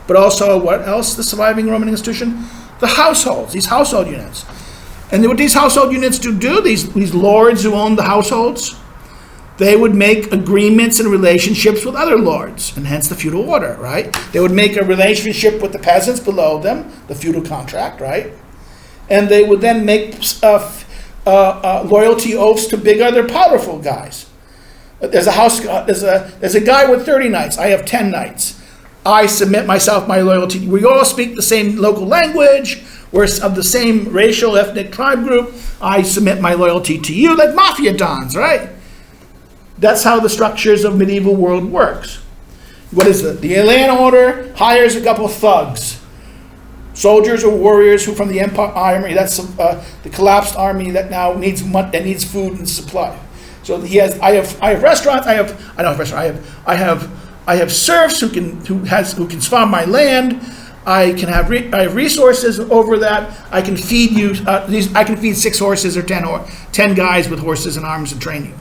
but also what else? The surviving Roman institution, the households. These household units, and what these household units do? These lords who owned the households. They would make agreements and relationships with other lords, and hence the feudal order, right? They would make a relationship with the peasants below them, the feudal contract, right? And they would then make loyalty oaths to big other powerful guys. There's a guy with 30 knights. I have 10 knights. I submit myself my loyalty. We all speak the same local language. We're of the same racial, ethnic tribe group. I submit my loyalty to you, like mafia dons, right? That's how the structures of medieval world works. What is it? The Atlanta order hires a couple of thugs, soldiers or warriors who from the empire army. That's the collapsed army that now needs food and supply. So he has. I have restaurants. I have serfs who can farm my land. I have resources over that. I can feed you. I can feed 6 horses or 10 guys with horses and arms and train you.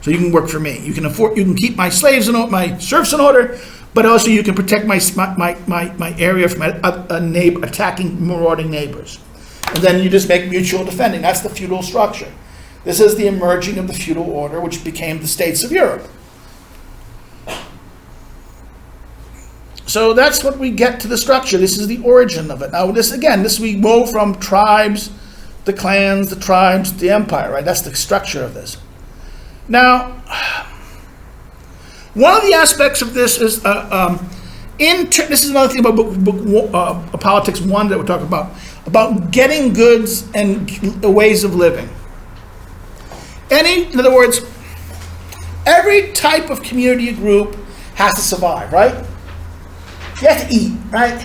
So you can work for me. You can keep my slaves and my serfs in order, but also you can protect my area from attacking marauding neighbors. And then you just make mutual defending. That's the feudal structure. This is the emerging of the feudal order, which became the states of Europe. So that's what we get to the structure. This is the origin of it. Now this we go from tribes, the clans, the tribes, the empire, right? That's the structure of this. Now, one of the aspects of this is, this is another thing about Politics 1 that we're talking about getting goods and ways of living. In other words, every type of community group has to survive, right? You have to eat, right?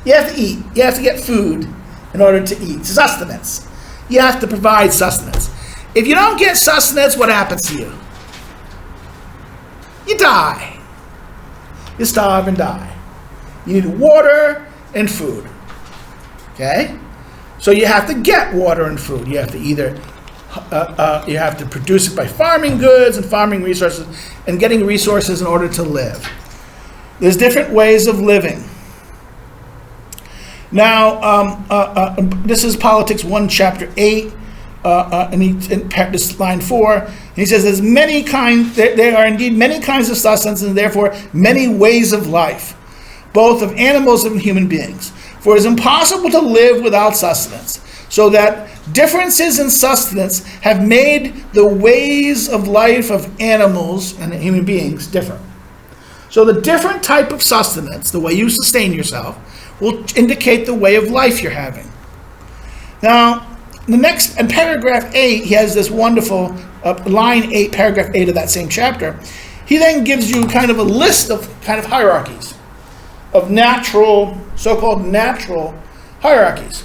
You have to eat. You have to get food in order to eat. Sustenance. You have to provide sustenance. If you don't get sustenance, what happens to you? You die. You starve and die. You need water and food. Okay? So you have to get water and food. You have to either you have to produce it by farming goods and farming resources and getting resources in order to live. There's different ways of living. Now, this is Politics 1, Chapter 8. In this line 4, and he says there's many kinds. There are indeed many kinds of sustenance, and therefore many ways of life. both of animals and human beings. For it is impossible to live without sustenance, so that differences in sustenance have made the ways of life of animals and human beings different. So the different type of sustenance, the way you sustain yourself, will indicate the way of life you're having. Now, the next, in paragraph 8, he has this wonderful, line 8, paragraph 8 of that same chapter. He then gives you kind of a list of kind of hierarchies, of natural, so-called natural hierarchies.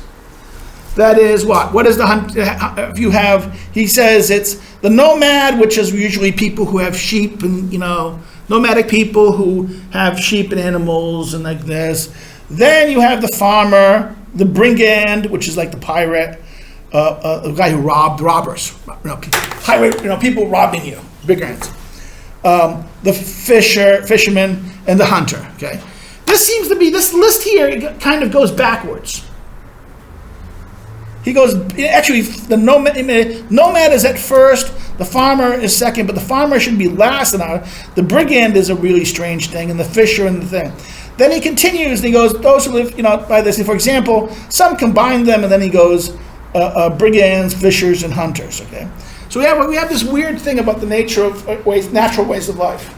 That is what? What is the hunt? If you have, he says it's the nomad, which is usually people who have sheep and, nomadic people who have sheep and animals and like this. Then you have the farmer, the brigand, which is like the pirate, the guy who robbers, pirate, people robbing you, brigands. The fisherman, and the hunter. Okay, this list here kind of goes backwards. He goes, actually, the nomad is at first, the farmer is second, but the farmer should be last. And the brigand is a really strange thing, and the fisher and the thing. Then he continues, and he goes, those who live, by this. For example, some combine them, and then he goes, brigands, fishers, and hunters. Okay, so we have this weird thing about the nature of natural ways of life.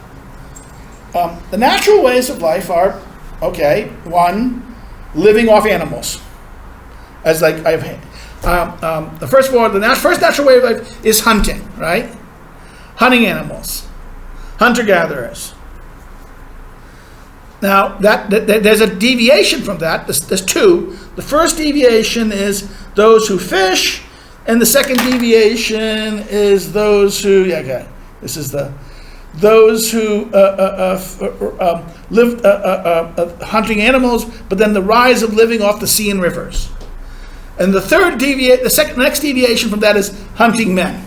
The natural ways of life are, one, living off animals. As like the first of all, the first natural way of life is hunting, right? Hunting animals, hunter-gatherers. Now that there's a deviation from that. There's two. The first deviation is those who fish, and the second deviation is those who this is those who live hunting animals, but then the rise of living off the sea and rivers. And the next deviation from that is hunting men,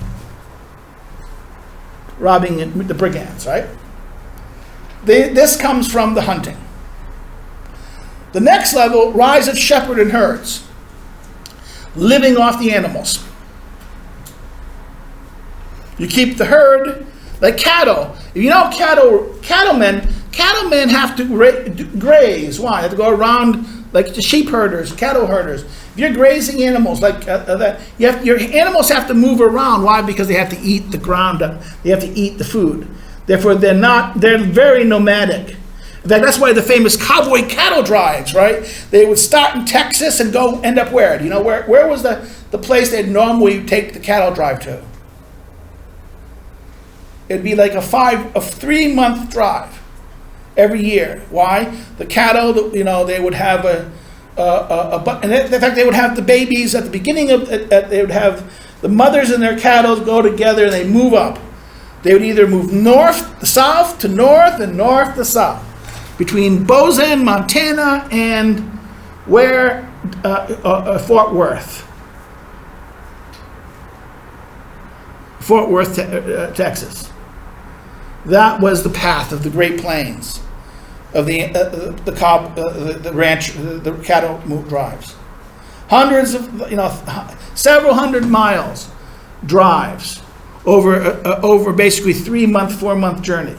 robbing the brigands, right? This comes from the hunting. The next level, rise of shepherd and herds, living off the animals. You keep the herd, like cattle. If you know cattlemen have to graze. Why? They have to go around like the sheep herders, cattle herders. If you're grazing animals like that, your animals have to move around. Why? Because they have to eat the ground. They have to eat the food. Therefore, they're very nomadic. In fact, that's why the famous cowboy cattle drives, right? They would start in Texas and go end up where? Do you know where was the place they'd normally take the cattle drive to? It'd be like a 3-month drive every year. Why? The cattle, they would have and in fact, they would have the babies at the beginning of, they would have the mothers and their cattle go together and they move up. They would either move north to south to north and north to south. Between Bozeman, Montana, and Fort Worth. Fort Worth, Texas. That was the path of the Great Plains, of the ranch, the cattle drives. Hundreds of, several hundred miles drives over basically 3-month, 4-month journey.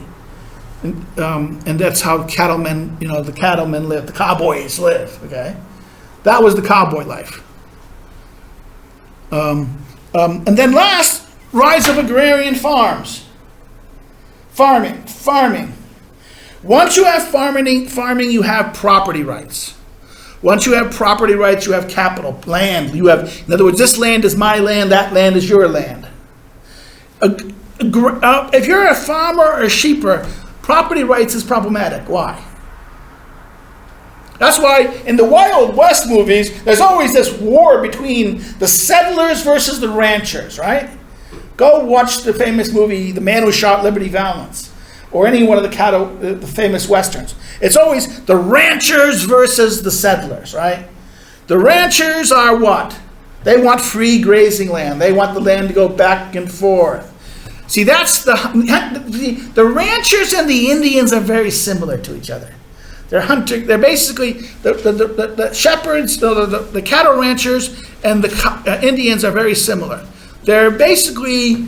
And that's how cattlemen, the cattlemen live, the cowboys live, okay? That was the cowboy life. And then last, rise of agrarian farms. Farming. Once you have farming, you have property rights. Once you have property rights, you have capital, land. In other words, this land is my land, that land is your land. If you're a farmer or a sheeper, property rights is problematic. Why? That's why in the Wild West movies, there's always this war between the settlers versus the ranchers, right? Go watch the famous movie, The Man Who Shot Liberty Valance, or any one of the famous Westerns. It's always the ranchers versus the settlers, right? The ranchers are what? They want free grazing land. They want the land to go back and forth. See, that's the ranchers and the Indians are very similar to each other. They're hunting. They're basically the shepherds, the cattle ranchers, and the Indians are very similar. They're basically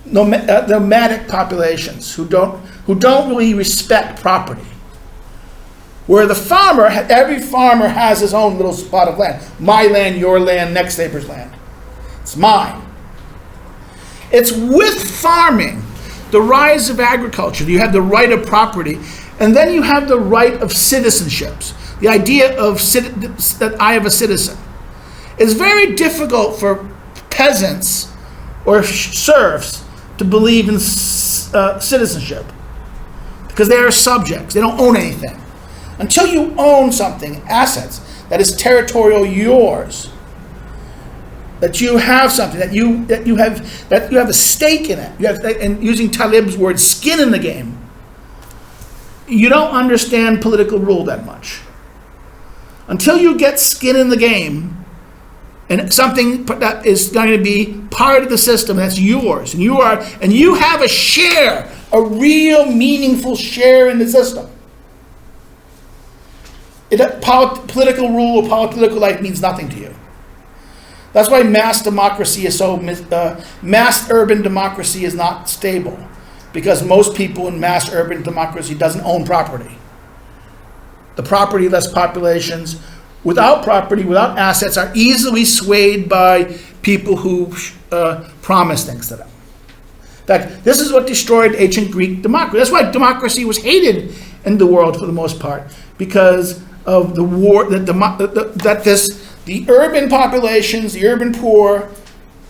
nomadic populations who don't really respect property. where every farmer has his own little spot of land. My land, your land, next neighbor's land. It's mine. It's with farming, the rise of agriculture. You have the right of property, and then you have the right of citizenships. The idea of that I am a citizen. It's very difficult for peasants or serfs to believe in citizenship because they are subjects. They don't own anything. Until you own something, assets, that is territorial yours, that you have something, that you have a stake in it. You have, and using Talib's word, skin in the game. You don't understand political rule that much. Until you get skin in the game, and something that is going to be part of the system that's yours, and you have a share, a real meaningful share in the system. Political rule or political life means nothing to you. That's why mass democracy is mass urban democracy is not stable, because most people in mass urban democracy doesn't own property. The property-less populations, without property, without assets, are easily swayed by people who promise things to them. In fact, this is what destroyed ancient Greek democracy. That's why democracy was hated in the world for the most part, because of the war the urban populations, the urban poor,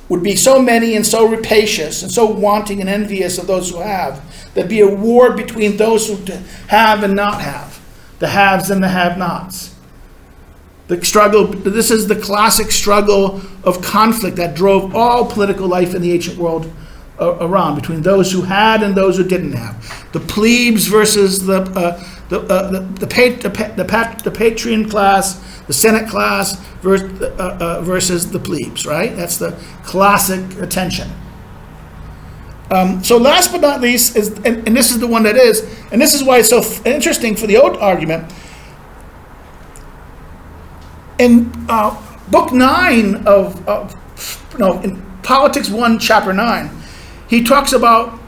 would be so many and so rapacious and so wanting and envious of those who have. There'd be a war between those who have and not have, the haves and the have-nots. The struggle. This is the classic struggle of conflict that drove all political life in the ancient world around, between those who had and those who didn't have. The plebes versus the patrician class, the Senate class versus the plebes, right? That's the classic tension. So last but not least, and this is the one that is, and this is why it's so interesting for the old argument. In book 9 in Politics 1, chapter 9, he talks about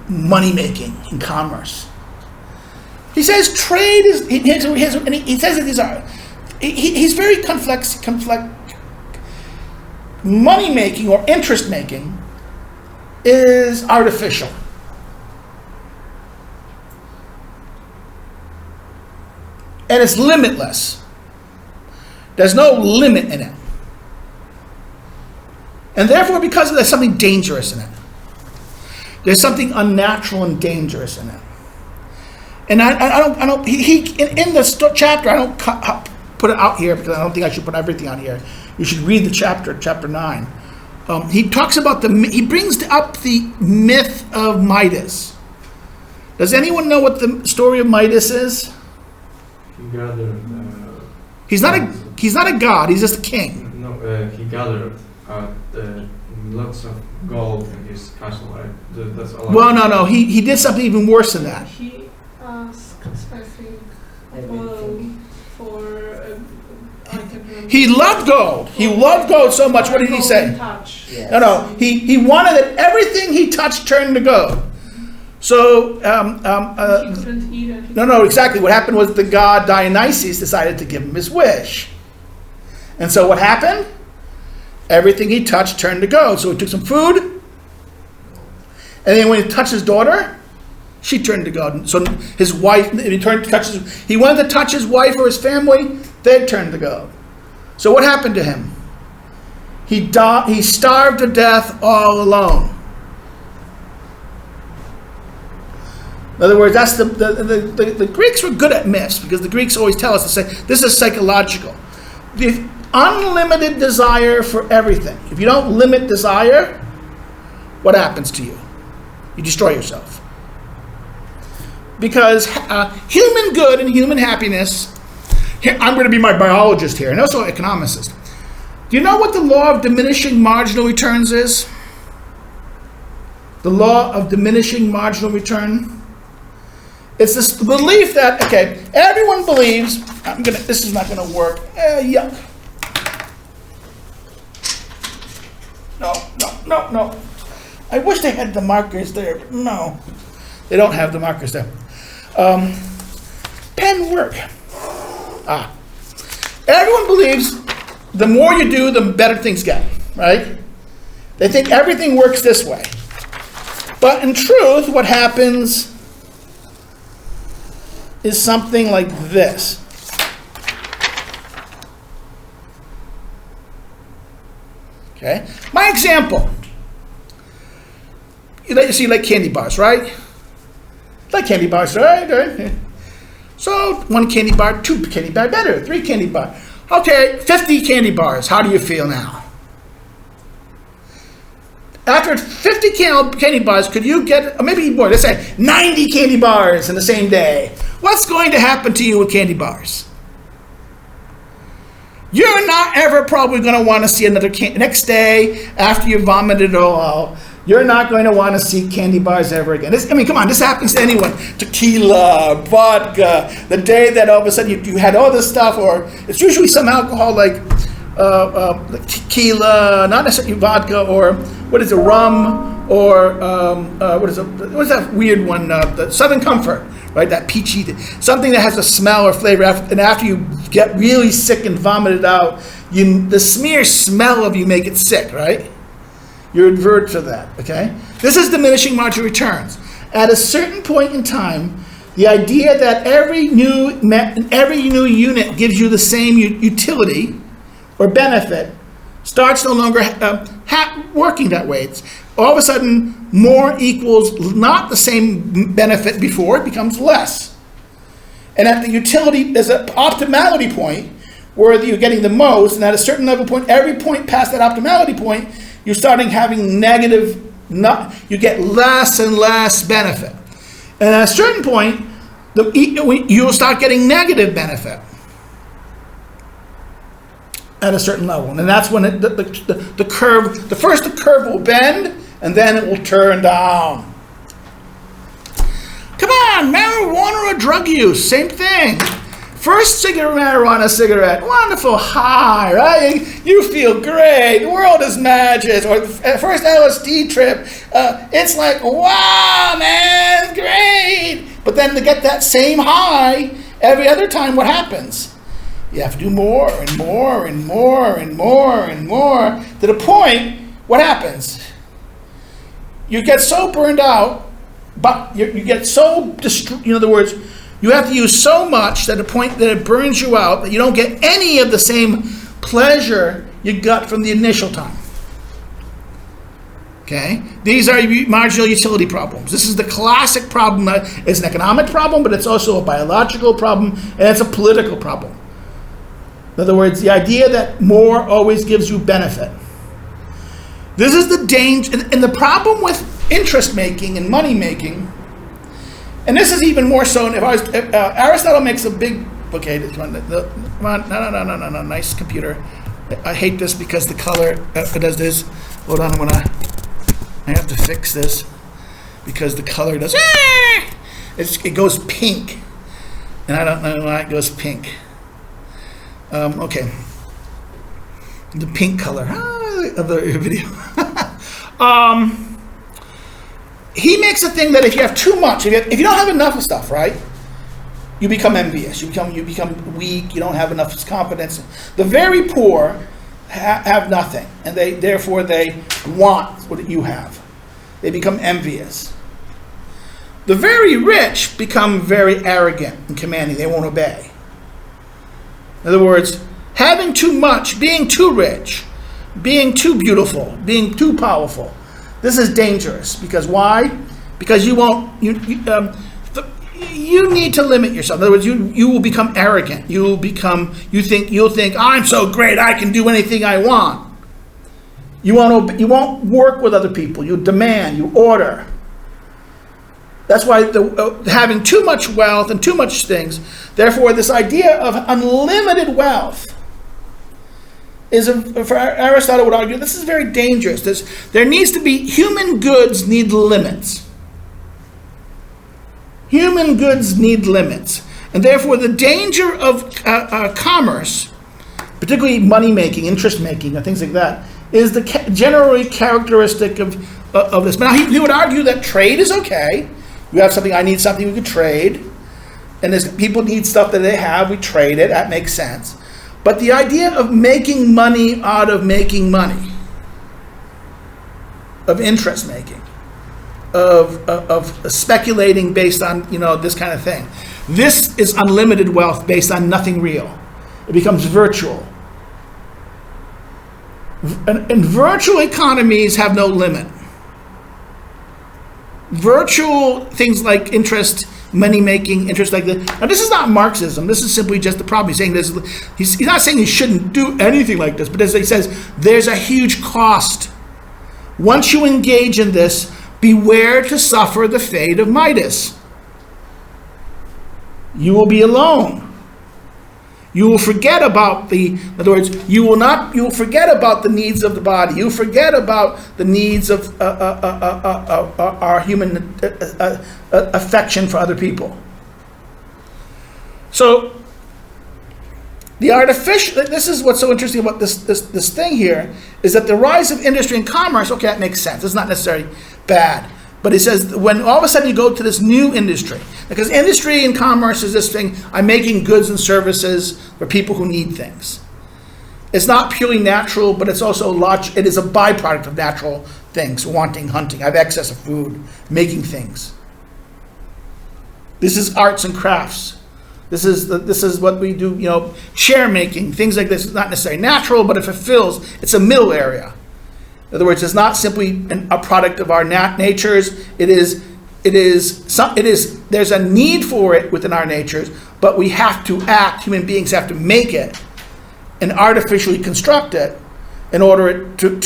money making in commerce. He says trade is, and he says that these are, he's very complex. Money making or interest making is artificial. And it's limitless. There's no limit in it. And therefore, because there's something dangerous in it. There's something unnatural and dangerous in it. And I don't, in the chapter, I don't put it out here because I don't think I should put everything on here. You should read the chapter 9. He talks about he brings up the myth of Midas. Does anyone know what the story of Midas is? He's not a god. He's just a king.
No, he gathered lots of gold in his castle, right? That's all.
Well, no. He did something even worse than that.
He asked, I think, for I can remember.
He loved gold. He loved gold so much. What did he say?
Touch.
Yes.
No. He wanted that everything he touched turned to gold. So,
He couldn't eat it.
no, exactly. What happened was the god Dionysus decided to give him his wish. And so what happened? Everything he touched turned to gold. So he took some food, and then when he touched his daughter, she turned to gold. So his wife, he wanted to touch his wife or his family, they turned to gold. So what happened to him? He starved to death all alone. In other words, that's the Greeks were good at myths, because the Greeks always tell us to say this is psychological. The unlimited desire for everything. If you don't limit desire, what happens to you? You destroy yourself. Because human good and human happiness, I'm going to be my biologist here, and also economicist. Do you know what the law of diminishing marginal returns is? The law of diminishing marginal return. It's this belief that, okay, everyone believes, this is not going to work. Yuck. No. I wish they had the markers there, but no. They don't have the markers there. Pen work. Everyone believes the more you do, the better things get, right? They think everything works this way. But in truth, what happens is something like this. Okay? My example. You like candy bars, right? Like candy bars, right? So 1 candy bar, 2 candy bar, better, 3 candy bar. Okay, 50 candy bars. How do you feel now? After 50 candy bars, could you get, or maybe more, let's say 90 candy bars in the same day? What's going to happen to you with candy bars? You're not ever probably going to want to see another next day after you vomited it all out. You're not going to want to see candy bars ever again. Come on, this happens to anyone. Tequila, vodka, the day that all of a sudden you had all this stuff, or it's usually some alcohol like tequila, not necessarily vodka, or what is it, rum, or what's that weird one, the Southern Comfort, right, that peachy, something that has a smell or flavor, and after you get really sick and vomit it out, the smear smell of you make it sick, right? You advert to that, okay? This is diminishing marginal returns. At a certain point in time, the idea that every new unit gives you the same utility or benefit starts no longer working that way. It's all of a sudden more equals not the same benefit before, it becomes less. And at the utility, there's an optimality point where you're getting the most, and at a certain level point, every point past that optimality point, you're starting having negative, you get less and less benefit. And at a certain point, you'll start getting negative benefit at a certain level. And that's when the curve, the curve will bend, and then it will turn down. Come on, marijuana or drug use, same thing. First marijuana cigarette, wonderful high, right? You feel great, the world is magic. Or first LSD trip, it's like, wow, man, great. But then to get that same high, every other time, what happens? You have to do more and more and more and more and more, to the point, what happens? You get so burned out, but you get so, in other words, you have to use so much that the point that it burns you out that you don't get any of the same pleasure you got from the initial time. Okay? These are marginal utility problems. This is the classic problem. It's an economic problem, but it's also a biological problem, and it's a political problem. In other words, the idea that more always gives you benefit. This is the danger, and the problem with interest making and money making. And this is even more so if Aristotle makes a big, okay, come on, no, nice computer. I hate this because the color does this. Hold on, I have to fix this because the color does, it goes pink. And I don't know why it goes pink. Okay. The pink color of the video. He makes a thing that if you have too much, if you don't have enough of stuff, right, you become envious. You become weak. You don't have enough confidence. The very poor have nothing, and therefore they want what you have. They become envious. The very rich become very arrogant and commanding. They won't obey. In other words, having too much, being too rich, being too beautiful, being too powerful. This is dangerous because why? Because you need to limit yourself. In other words, you will become arrogant. You'll think I'm so great, I can do anything I want. You won't work with other people. You demand, you order. That's why having too much wealth and too much things. Therefore, this idea of unlimited wealth for Aristotle would argue, this is very dangerous. There needs to be, human goods need limits. Human goods need limits. And therefore the danger of commerce, particularly money making, interest making, and things like that, is the generally characteristic of this. Now he would argue that trade is okay. You have something, I need something, we could trade. And as people need stuff that they have, we trade it. That makes sense. But the idea of making money out of making money, of interest making, of speculating based on this kind of thing, this is unlimited wealth based on nothing real. It becomes virtual. And virtual economies have no limit. Virtual things like interest, money making, interest like this. Now, this is not Marxism. This is simply just the problem. He's saying this. He's not saying you shouldn't do anything like this, but as he says, there's a huge cost. Once you engage in this, beware to suffer the fate of Midas. You will be alone. You will forget about in other words, you will forget about the needs of the body. You will forget about the needs of our human affection for other people. So, this is what's so interesting about this thing here, is that the rise of industry and commerce, okay, that makes sense. It's not necessarily bad. But he says, when all of a sudden you go to this new industry, because industry and commerce is this thing, I'm making goods and services for people who need things. It's not purely natural, but it's also it is a byproduct of natural things, wanting, hunting. I have excess of food, making things. This is arts and crafts. This is what we do, chair making, things like this. It's not necessarily natural, but it fulfills, it's a middle area. In other words, it's not simply a product of our natures. There's a need for it within our natures, but we have to act. Human beings have to make it and artificially construct it in order to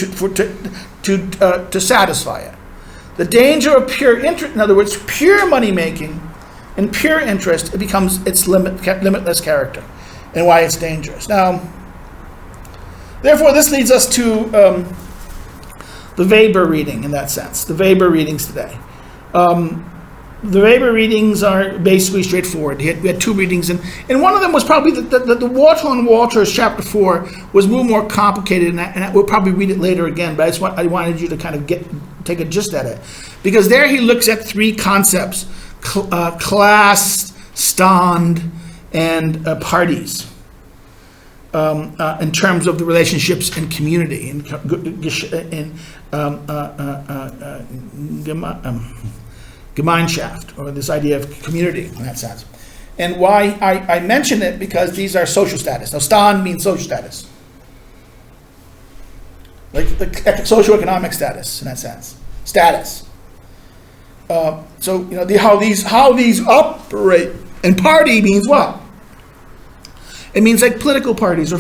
satisfy it. The danger of pure interest, in other words, pure money making and pure interest, it becomes its limitless character, and why it's dangerous. Now, therefore, this leads us to the Weber reading, in that sense, the Weber readings today. The Weber readings are basically straightforward. We had two readings, and one of them was probably the Walter and Walters chapter 4 was a little more complicated, and we'll probably read it later again, but I wanted you to kind of take a gist at it. Because there he looks at three concepts, class, stand, and parties. In terms of the relationships in community, in Gemeinschaft, or this idea of community in that sense. And why I mention it, because these are social status. Now, Stand means social status, like socioeconomic status in that sense. Status. So how these operate. And party means what? It means like political parties or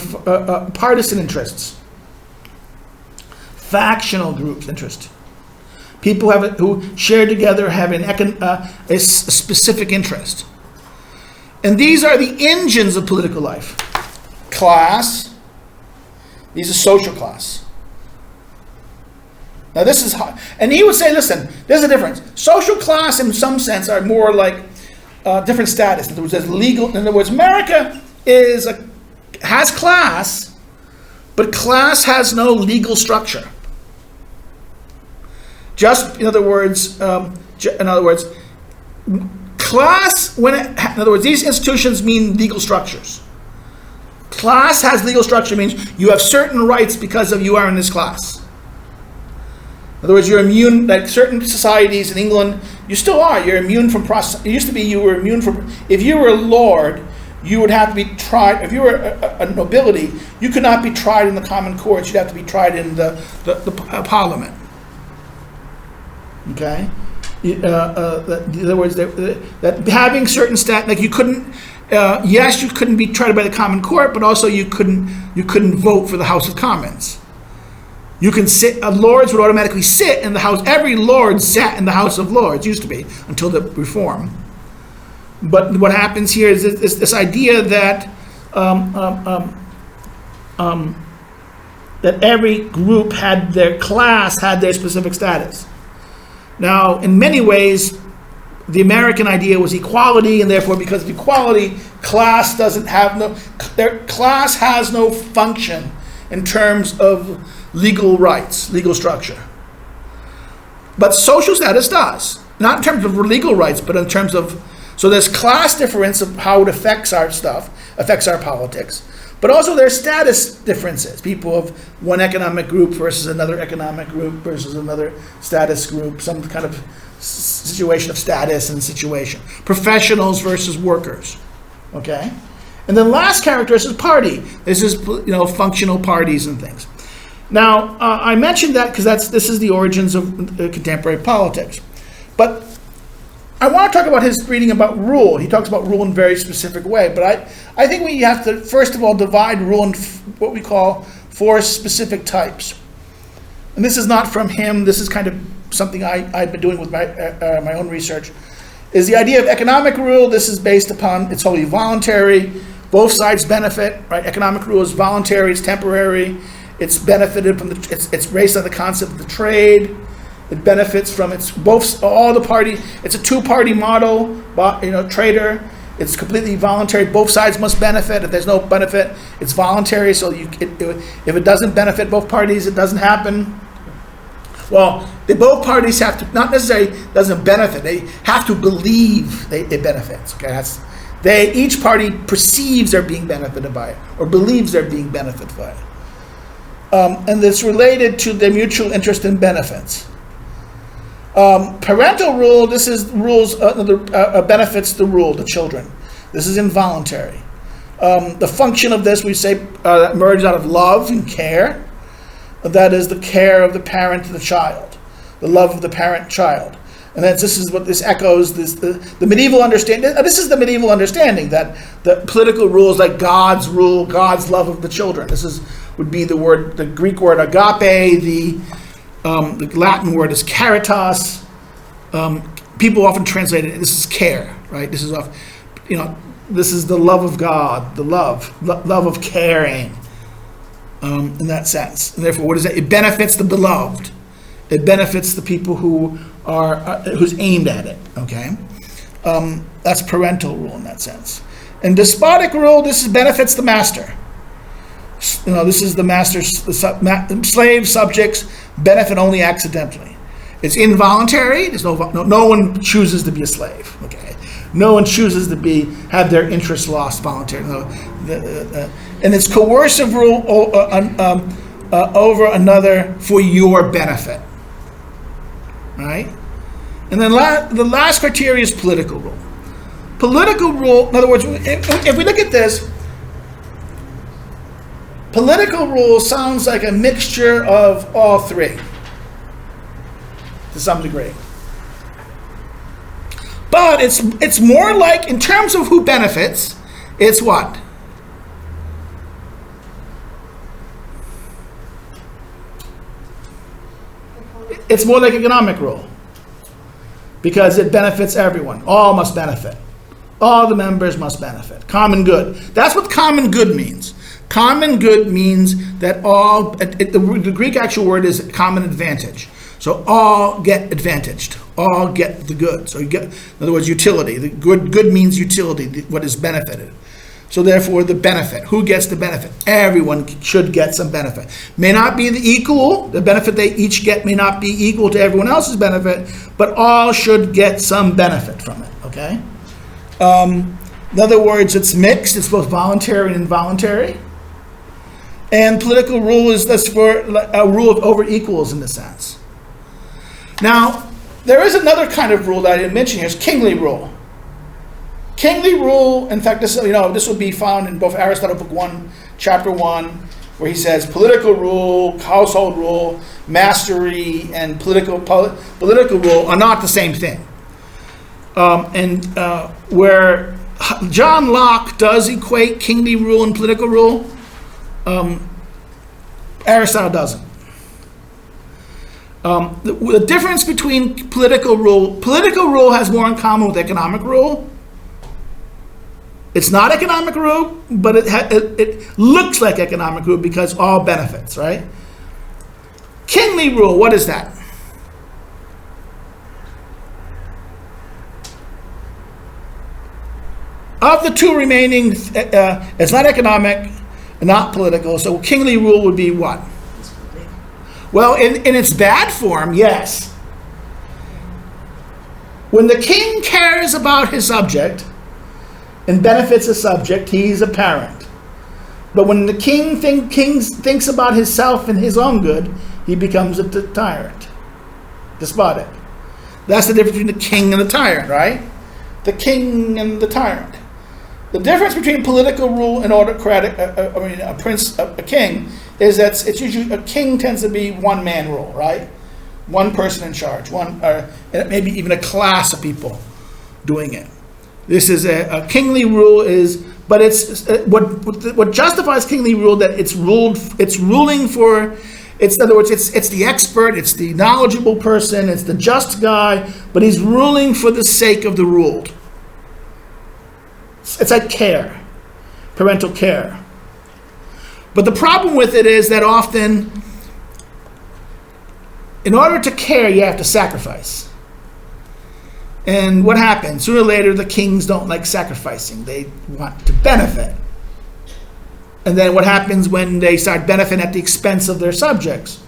partisan interests, factional groups interest. People who share together have a specific interest. And these are the engines of political life. Class, these are social class. Now this is hard. And he would say, listen, there's a difference. Social class in some sense are more like different status. In other words, there's legal, in other words, America has class, but class has no legal structure. Just in other words, class in other words, these institutions mean legal structures. Class has legal structure, means you have certain rights because of you are in this class. In other words, you're immune, like certain societies in England, you still are. You're immune from it used to be you were immune from. If you were a lord, you would have to be tried. If you were a nobility, you could not be tried in the common courts. You'd have to be tried in the parliament. Okay? In other words, that having certain like you couldn't. Yes, you couldn't be tried by the common court, but also you couldn't vote for the House of Commons. You can sit. Lords would automatically sit in the House. Every lord sat in the House of Lords. Used to be until the reform. But what happens here is this idea that that every group had their class, had their specific status. Now, in many ways, the American idea was equality, and therefore, because of equality, class has no function in terms of legal rights, legal structure. But social status does, not in terms of legal rights, but in terms of So there's class difference of how it affects our stuff, affects our politics. But also there's status differences. People of one economic group versus another economic group versus another status group, some kind of situation of status and situation. Professionals versus workers, okay? And then last characteristic is party. This is, functional parties and things. Now, I mentioned that because this is the origins of contemporary politics. But I want to talk about his reading about rule. He talks about rule in a very specific way. But I think we have to, first of all, divide rule in what we call 4 specific types. And this is not from him. This is kind of something I've been doing with my own research. Is the idea of economic rule. This is based upon, it's wholly voluntary. Both sides benefit, right? Economic rule is voluntary, it's temporary. It's benefited from it's based on the concept of the trade. It benefits from all the party. It's a 2-party model, trader. It's completely voluntary. Both sides must benefit. If there's no benefit, it's voluntary. So if it doesn't benefit both parties, it doesn't happen. Well, both parties have to, not necessarily doesn't benefit. They have to believe it benefits. Okay, each party perceives they're being benefited by it, or believes they're being benefited by it. And it's related to their mutual interest in benefits. Parental rule, this is rules, benefits the rule, the children. This is involuntary. The function of this, we say, emerges out of love and care. That is the care of the parent to the child, the love of the parent-child. And this is what this echoes, the medieval understanding. This is the medieval understanding that the political rules like God's rule, God's love of the children. This would be the Greek word agape, the Latin word is caritas. People often translate it, this is care, right? This is this is the love of God, the love of caring, in that sense. And therefore, what is that? It benefits the beloved. It benefits the people who's aimed at it. Okay, that's parental rule in that sense. And despotic rule, this benefits the master. This is the master's. Slave subjects benefit only accidentally. It's involuntary. There's no one chooses to be a slave. Okay, no one chooses to have their interests lost voluntarily. And it's coercive rule over another for your benefit. Right? And then the last criteria is political rule. Political rule, in other words, if we look at this, political rule sounds like a mixture of all 3 to some degree. But it's more like, in terms of who benefits, it's what? It's more like economic rule, because it benefits everyone. All must benefit. All the members must benefit. Common good. That's what common good means. Common good means that the Greek actual word is common advantage. So all get advantaged. All get the good. So you get, in other words, utility. The good means utility, what is benefited. So therefore, the benefit. Who gets the benefit? Everyone should get some benefit. May not be the equal. The benefit they each get may not be equal to everyone else's benefit, but all should get some benefit from it. Okay? In other words, it's mixed. It's both voluntary and involuntary. And political rule is thus for a rule of over equals in the sense. Now, there is another kind of rule that I didn't mention here. It's kingly rule. Kingly rule, in fact, this will be found in both Aristotle Book 1, Chapter 1, where he says political rule, household rule, mastery, and political rule are not the same thing. Where John Locke does equate kingly rule and political rule, Aristotle doesn't. The difference between political rule has more in common with economic rule. It's not economic rule, but it looks like economic rule because all benefits, right? Kingly rule, what is that? Of the 2 remaining, it's not economic, not political, so kingly rule would be what? Well, in its bad form, yes. When the king cares about his subject and benefits a subject, he's a parent. But when the king thinks about himself and his own good, he becomes a tyrant, despotic. That's the difference between the king and the tyrant, right? The king and the tyrant. The difference between political rule and autocratic, a king, is that it's usually, a king tends to be one man rule, right? One person in charge, maybe even a class of people doing it. This is a kingly rule but it's what justifies kingly rule, that it's ruling for. In other words, it's the expert, it's the knowledgeable person, it's the just guy, but he's ruling for the sake of the ruled. It's like care, parental care. But the problem with it is that often, in order to care, you have to sacrifice. And what happens? Sooner or later, the kings don't like sacrificing. They want to benefit. And then what happens when they start benefiting at the expense of their subjects?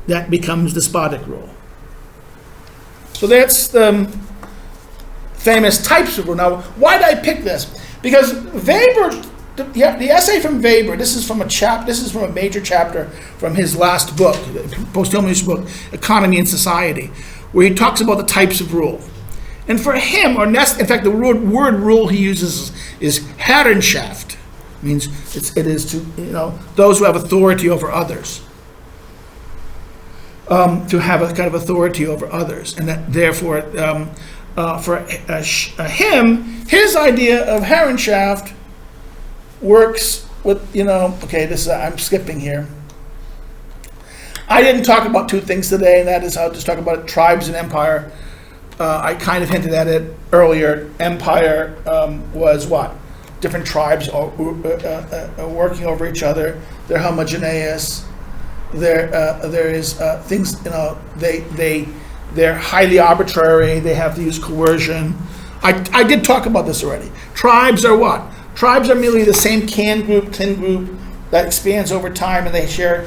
That becomes despotic rule. So that's the famous types of rule. Now, why did I pick this? Because Weber, the essay from Weber, this is from a major chapter from his last book, posthumous book, Economy and Society, where he talks about the types of rule. And for him, in fact, the word rule he uses is Herrenschaft. Means it is to those who have authority over others, to have a kind of authority over others, and that therefore for him, his idea of Herrenschaft works with I'm skipping here. I didn't talk about two things today, and that is I'll just talk about tribes and empire. I kind of hinted at it earlier. Empire was what? Different tribes are working over each other. They're homogeneous. There is things, they're highly arbitrary. They have to use coercion. I did talk about this already. Tribes are what? Tribes are merely the same kin group that expands over time, and they share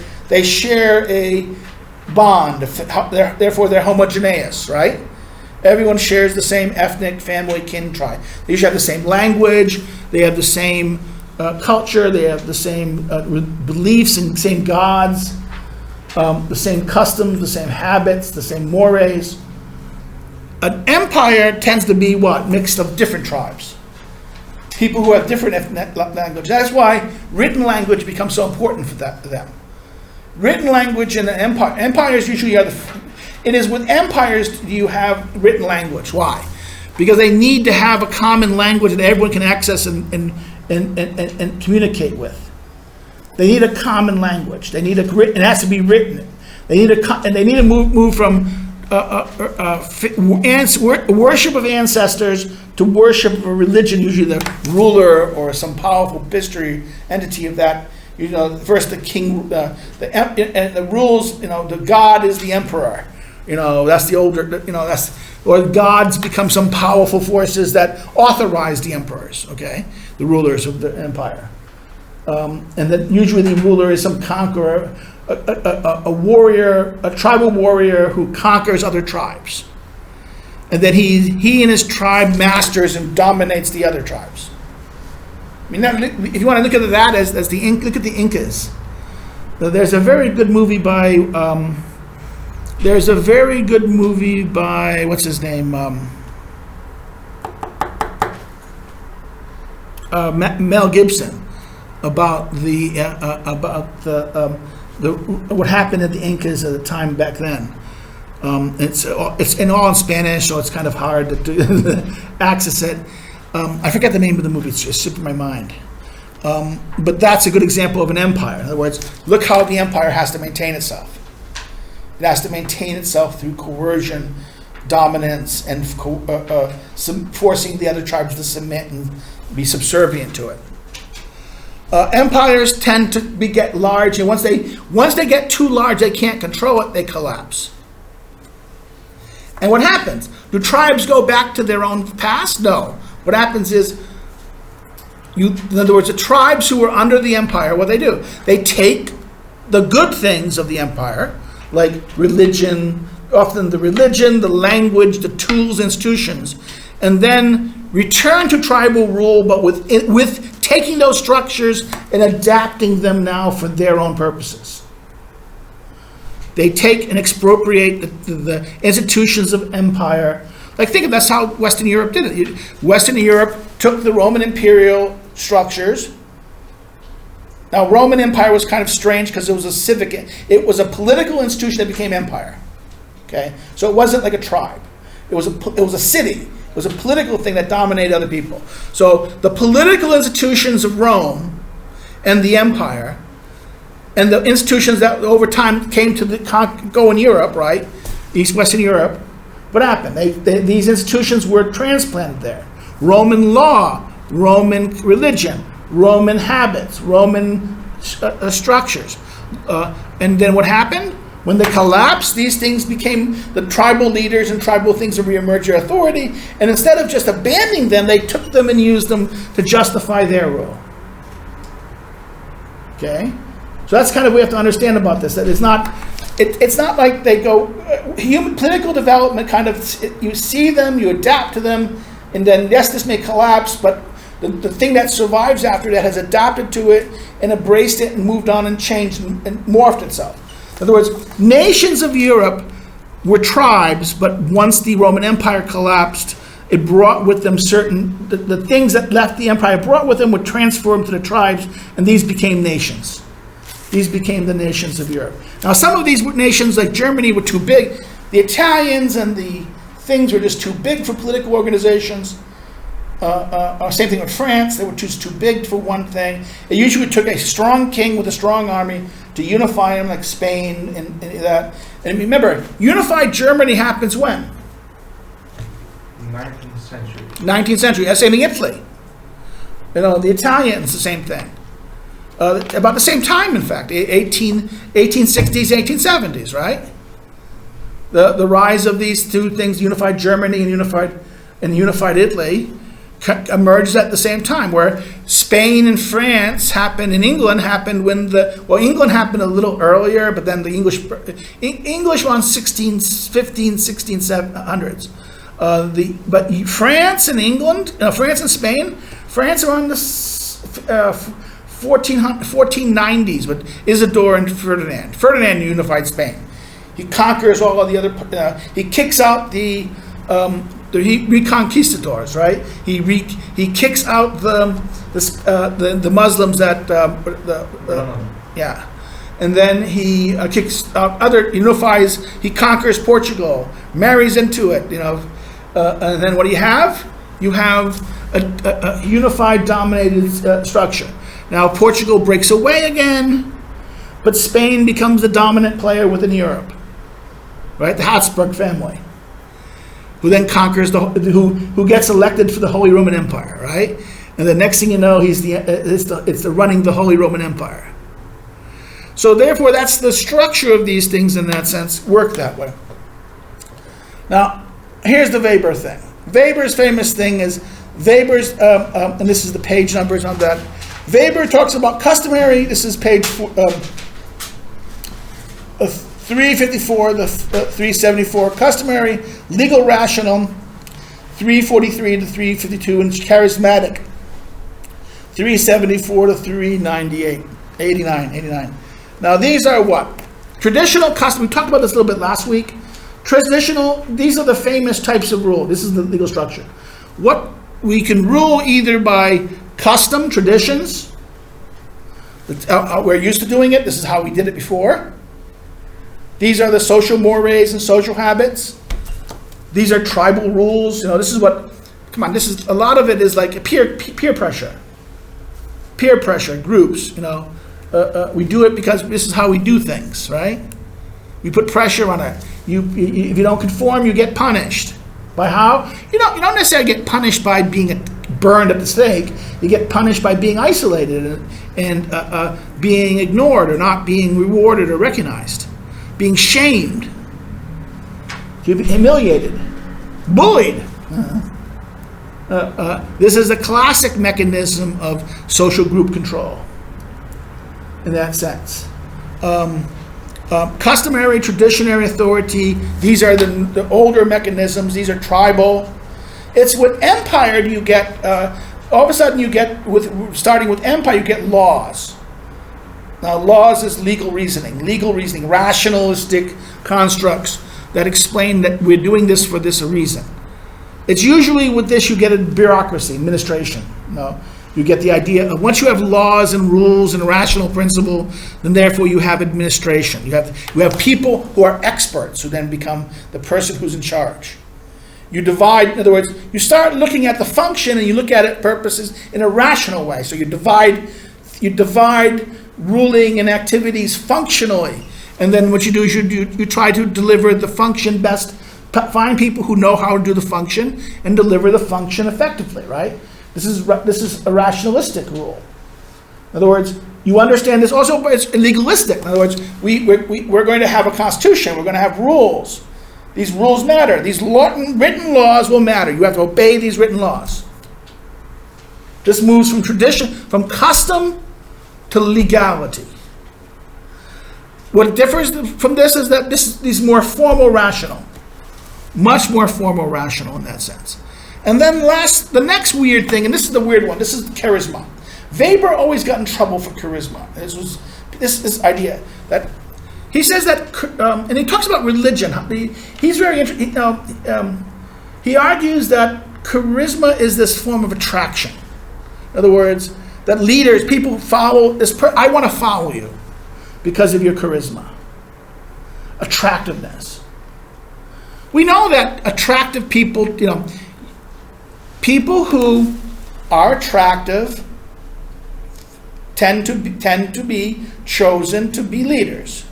a bond. Therefore, they're homogeneous, right? Everyone shares the same ethnic, family, kin, tribe. They usually have the same language. They have the same culture. They have the same beliefs and same gods, the same customs, the same habits, the same mores. An empire tends to be what? Mixed of different tribes. People who have different ethnic language. That's why written language becomes so important for them. Written language in an empire. Empires usually are it is with empires you have written language. Why? Because they need to have a common language that everyone can access and communicate with. They need a common language. It has to be written. They need to move from worship of ancestors to worship of a religion, usually the ruler or some powerful history entity of that. First the king, and the rules. The god is the emperor. That's the older. Or gods become some powerful forces that authorize the emperors. Okay, the rulers of the empire, and then usually the ruler is some conqueror, a warrior, a tribal warrior who conquers other tribes, and then he and his tribe masters and dominates the other tribes. I mean, if you want to look at that as look at the Incas. There's a very good movie by what's his name? Mel Gibson, about what happened at the Incas at the time back then. It's all in Spanish, so it's kind of hard to access it. I forget the name of the movie. It's just slipping my mind. But that's a good example of an empire. In other words, look how the empire has to maintain itself. It has to maintain itself through coercion, dominance, and forcing the other tribes to submit and be subservient to it. Empires tend to get large, and once they get too large, they can't control it, they collapse. And what happens? Do tribes go back to their own past? No. What happens is, in other words, the tribes who are under the empire, what they do? They take the good things of the empire, like religion, often the religion, the language, the tools, institutions, and then return to tribal rule, but with taking those structures and adapting them now for their own purposes. They take and expropriate the institutions of empire. Like, think of that's how Western Europe did it. Western Europe took the Roman imperial structures. Now, Roman Empire was kind of strange because it was a political institution that became empire. Okay, so it wasn't like a tribe. It was a city. It was a political thing that dominated other people. So the political institutions of Rome and the empire, and the institutions that over time came to go in Europe, right, Western Europe, what happened? These institutions were transplanted there. Roman law, Roman religion, Roman habits, Roman structures. And then what happened? When they collapsed, these things became the tribal leaders and tribal things that reemerged their authority. And instead of just abandoning them, they took them and used them to justify their rule. Okay? So that's kind of what we have to understand about this. That it's not like they go, human political development kind of, you see them, you adapt to them, and then yes, this may collapse, but the thing that survives after that has adapted to it and embraced it and moved on and changed and morphed itself. In other words, nations of Europe were tribes, but once the Roman Empire collapsed, it brought with them the things that left the empire brought with them would transform to the tribes, and these became nations. These became the nations of Europe. Now, some of these nations, like Germany, were too big. The Italians and the things were just too big for political organizations. Same thing with France. They were just too big for one thing. It usually took a strong king with a strong army to unify them, like Spain and that. And remember, unified Germany happens when?
19th century.
19th century. That's same thing Italy. The Italians, the same thing. About the same time, in fact, 1860s, 1870s, right? The rise of these two things, unified Germany and unified Italy, emerged at the same time, where Spain and France happened, and England happened England happened a little earlier, but then the English around 1600s. But France and England, France and Spain, France around the 1490s with Isidore and Ferdinand. Ferdinand unified Spain. He conquers all of the other. He kicks out the reconquistadors, right? He kicks out the Muslims that and then he kicks out unifies. He conquers Portugal, marries into it, and then what do you have? You have a unified, dominated structure. Now Portugal breaks away again, but Spain becomes the dominant player within Europe, right? The Habsburg family, who then conquers who gets elected for the Holy Roman Empire, right? And the next thing you know, it's the running the Holy Roman Empire. So therefore, that's the structure of these things in that sense work that way. Now, here's the Weber thing. Weber's famous thing is and this is the page numbers on that. Weber talks about customary. This is page 354, 374, customary, legal, rational, 343 to 352, and charismatic, 374 to 398, 89. Now these are what? Traditional custom. We talked about this a little bit last week. Traditional, these are the famous types of rule. This is the legal structure. What we can rule either by custom, traditions. We're used to doing it. This is how we did it before. These are the social mores and social habits. These are tribal rules. This is what, this is, a lot of it is like peer pressure. Peer pressure, groups, we do it because this is how we do things, right? We put pressure on it. If you don't conform, you get punished. By how? You don't necessarily get punished by being burned at the stake. You get punished by being isolated and being ignored or not being rewarded or recognized. Being shamed, humiliated, bullied. This is a classic mechanism of social group control in that sense. Customary, traditionary authority, these are the older mechanisms, these are tribal. It's with empire you get, all of a sudden you get, starting with empire, you get laws. Now laws is legal reasoning, rationalistic constructs that explain that we're doing this for this reason. It's usually with this you get a bureaucracy, administration. You get the idea of once you have laws and rules and a rational principle, then therefore you have administration. You have people who are experts who then become the person who's in charge. You divide, in other words, you start looking at the function and you look at it purposes in a rational way. So you divide ruling and activities functionally. And then what you do is you try to deliver the function best, find people who know how to do the function and deliver the function effectively, right? This is a rationalistic rule. In other words, you understand this also, but it's legalistic. In other words, we're going to have a constitution. We're going to have rules. These rules matter. These written laws will matter. You have to obey these written laws. This moves from tradition, from custom to legality. What differs from this is that these more formal rational. Much more formal rational in that sense. And then the next weird thing, and this is the weird one, this is charisma. Weber always got in trouble for charisma. This idea that he says that, and he talks about religion. He's very interesting. He argues that charisma is this form of attraction. In other words, that leaders, people follow this. I want to follow you because of your charisma, attractiveness. We know that attractive people, people who are attractive tend to be chosen to be leaders.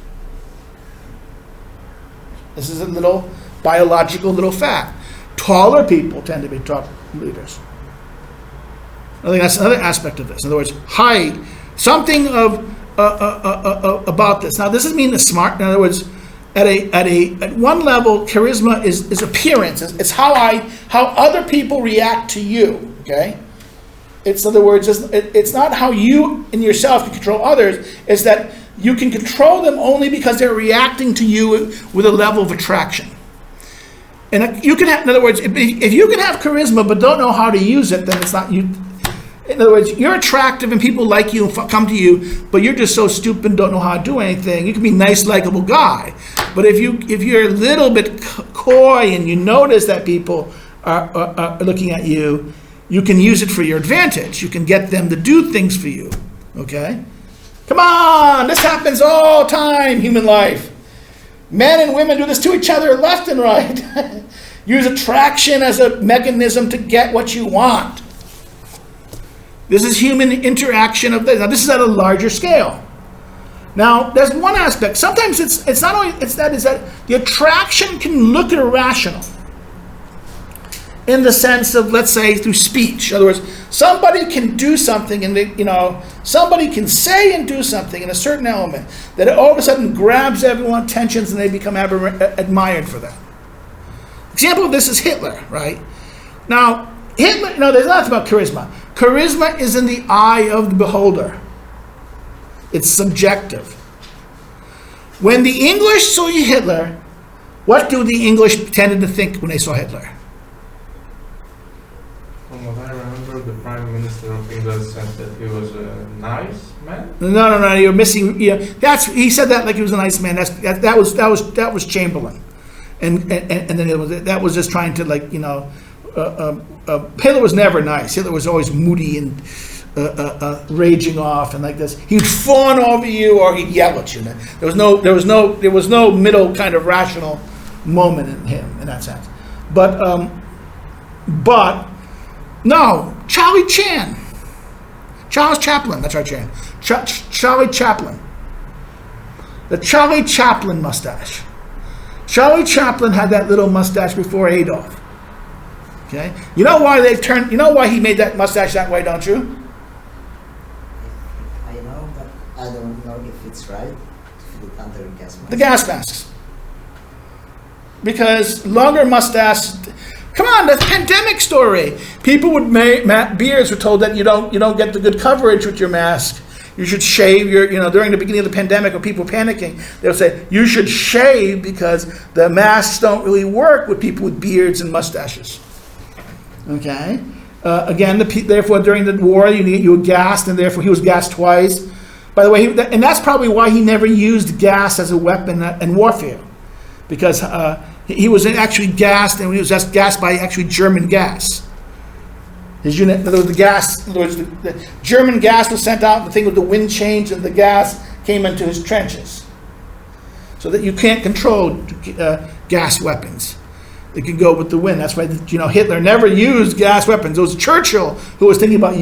This is a little biological little fact. Taller people tend to be top leaders. I think that's another aspect of this. In other words, height, something of about this. Now, this doesn't mean the smart. In other words, at one level, charisma is appearance. It's how other people react to you. Okay, it's, in other words, it's not how you in yourself can control others. It's that you can control them only because they're reacting to you with a level of attraction. And you can have, in other words, if you can have charisma but don't know how to use it, then it's not you. In other words, you're attractive and people like you and come to you, but you're just so stupid and don't know how to do anything. You can be a nice, likable guy. But if you're a little bit coy and you notice that people are looking at you, you can use it for your advantage. You can get them to do things for you. Okay? Come on! This happens all the time, human life. Men and women do this to each other left and right. Use attraction as a mechanism to get what you want. This is human interaction of this. Now, this is at a larger scale. Now, there's one aspect. Sometimes it's not only is that the attraction can look irrational in the sense of, let's say, through speech. In other words, somebody can do something, and somebody can say and do something in a certain element that it all of a sudden grabs everyone's attention and they become admired for that. Example of this is Hitler, right? Now, Hitler, there's nothing about charisma. Charisma is in the eye of the beholder. It's subjective. When the English saw Hitler, what do the English tended to think when they saw Hitler?
From what I remember, the Prime Minister of England said that he was a nice man.
No, you're missing. Yeah, he said that like he was a nice man. That was Chamberlain, and then that was just trying to Hitler was never nice. Hitler was always moody and raging off and like this. He'd fawn over you or he'd yell at you. There was no middle kind of rational moment in him in that sense. But no, Charlie Chaplin. That's right, Charlie Chaplin. The Charlie Chaplin mustache. Charlie Chaplin had that little mustache before Adolf. Okay, you know why he made that mustache that way, don't you?
I know, but I don't know if it's right to look under gas mask.
The gas masks. Because longer mustache. Come on, the pandemic story. People with beards were told that you don't get the good coverage with your mask. you should shave during the beginning of the pandemic when people were panicking, they'll say, you should shave because the masks don't really work with people with beards and mustaches. Okay? Again, therefore, during the war, you were gassed, and therefore he was gassed twice. By the way, and that's probably why he never used gas as a weapon in warfare, because he was actually gassed, and he was just gassed by actually German gas. His unit, in other words, the German gas was sent out. The thing with the wind changed, and the gas came into his trenches. So that you can't control gas weapons. They can go with the wind. That's why Hitler never used gas weapons. It was Churchill who was thinking about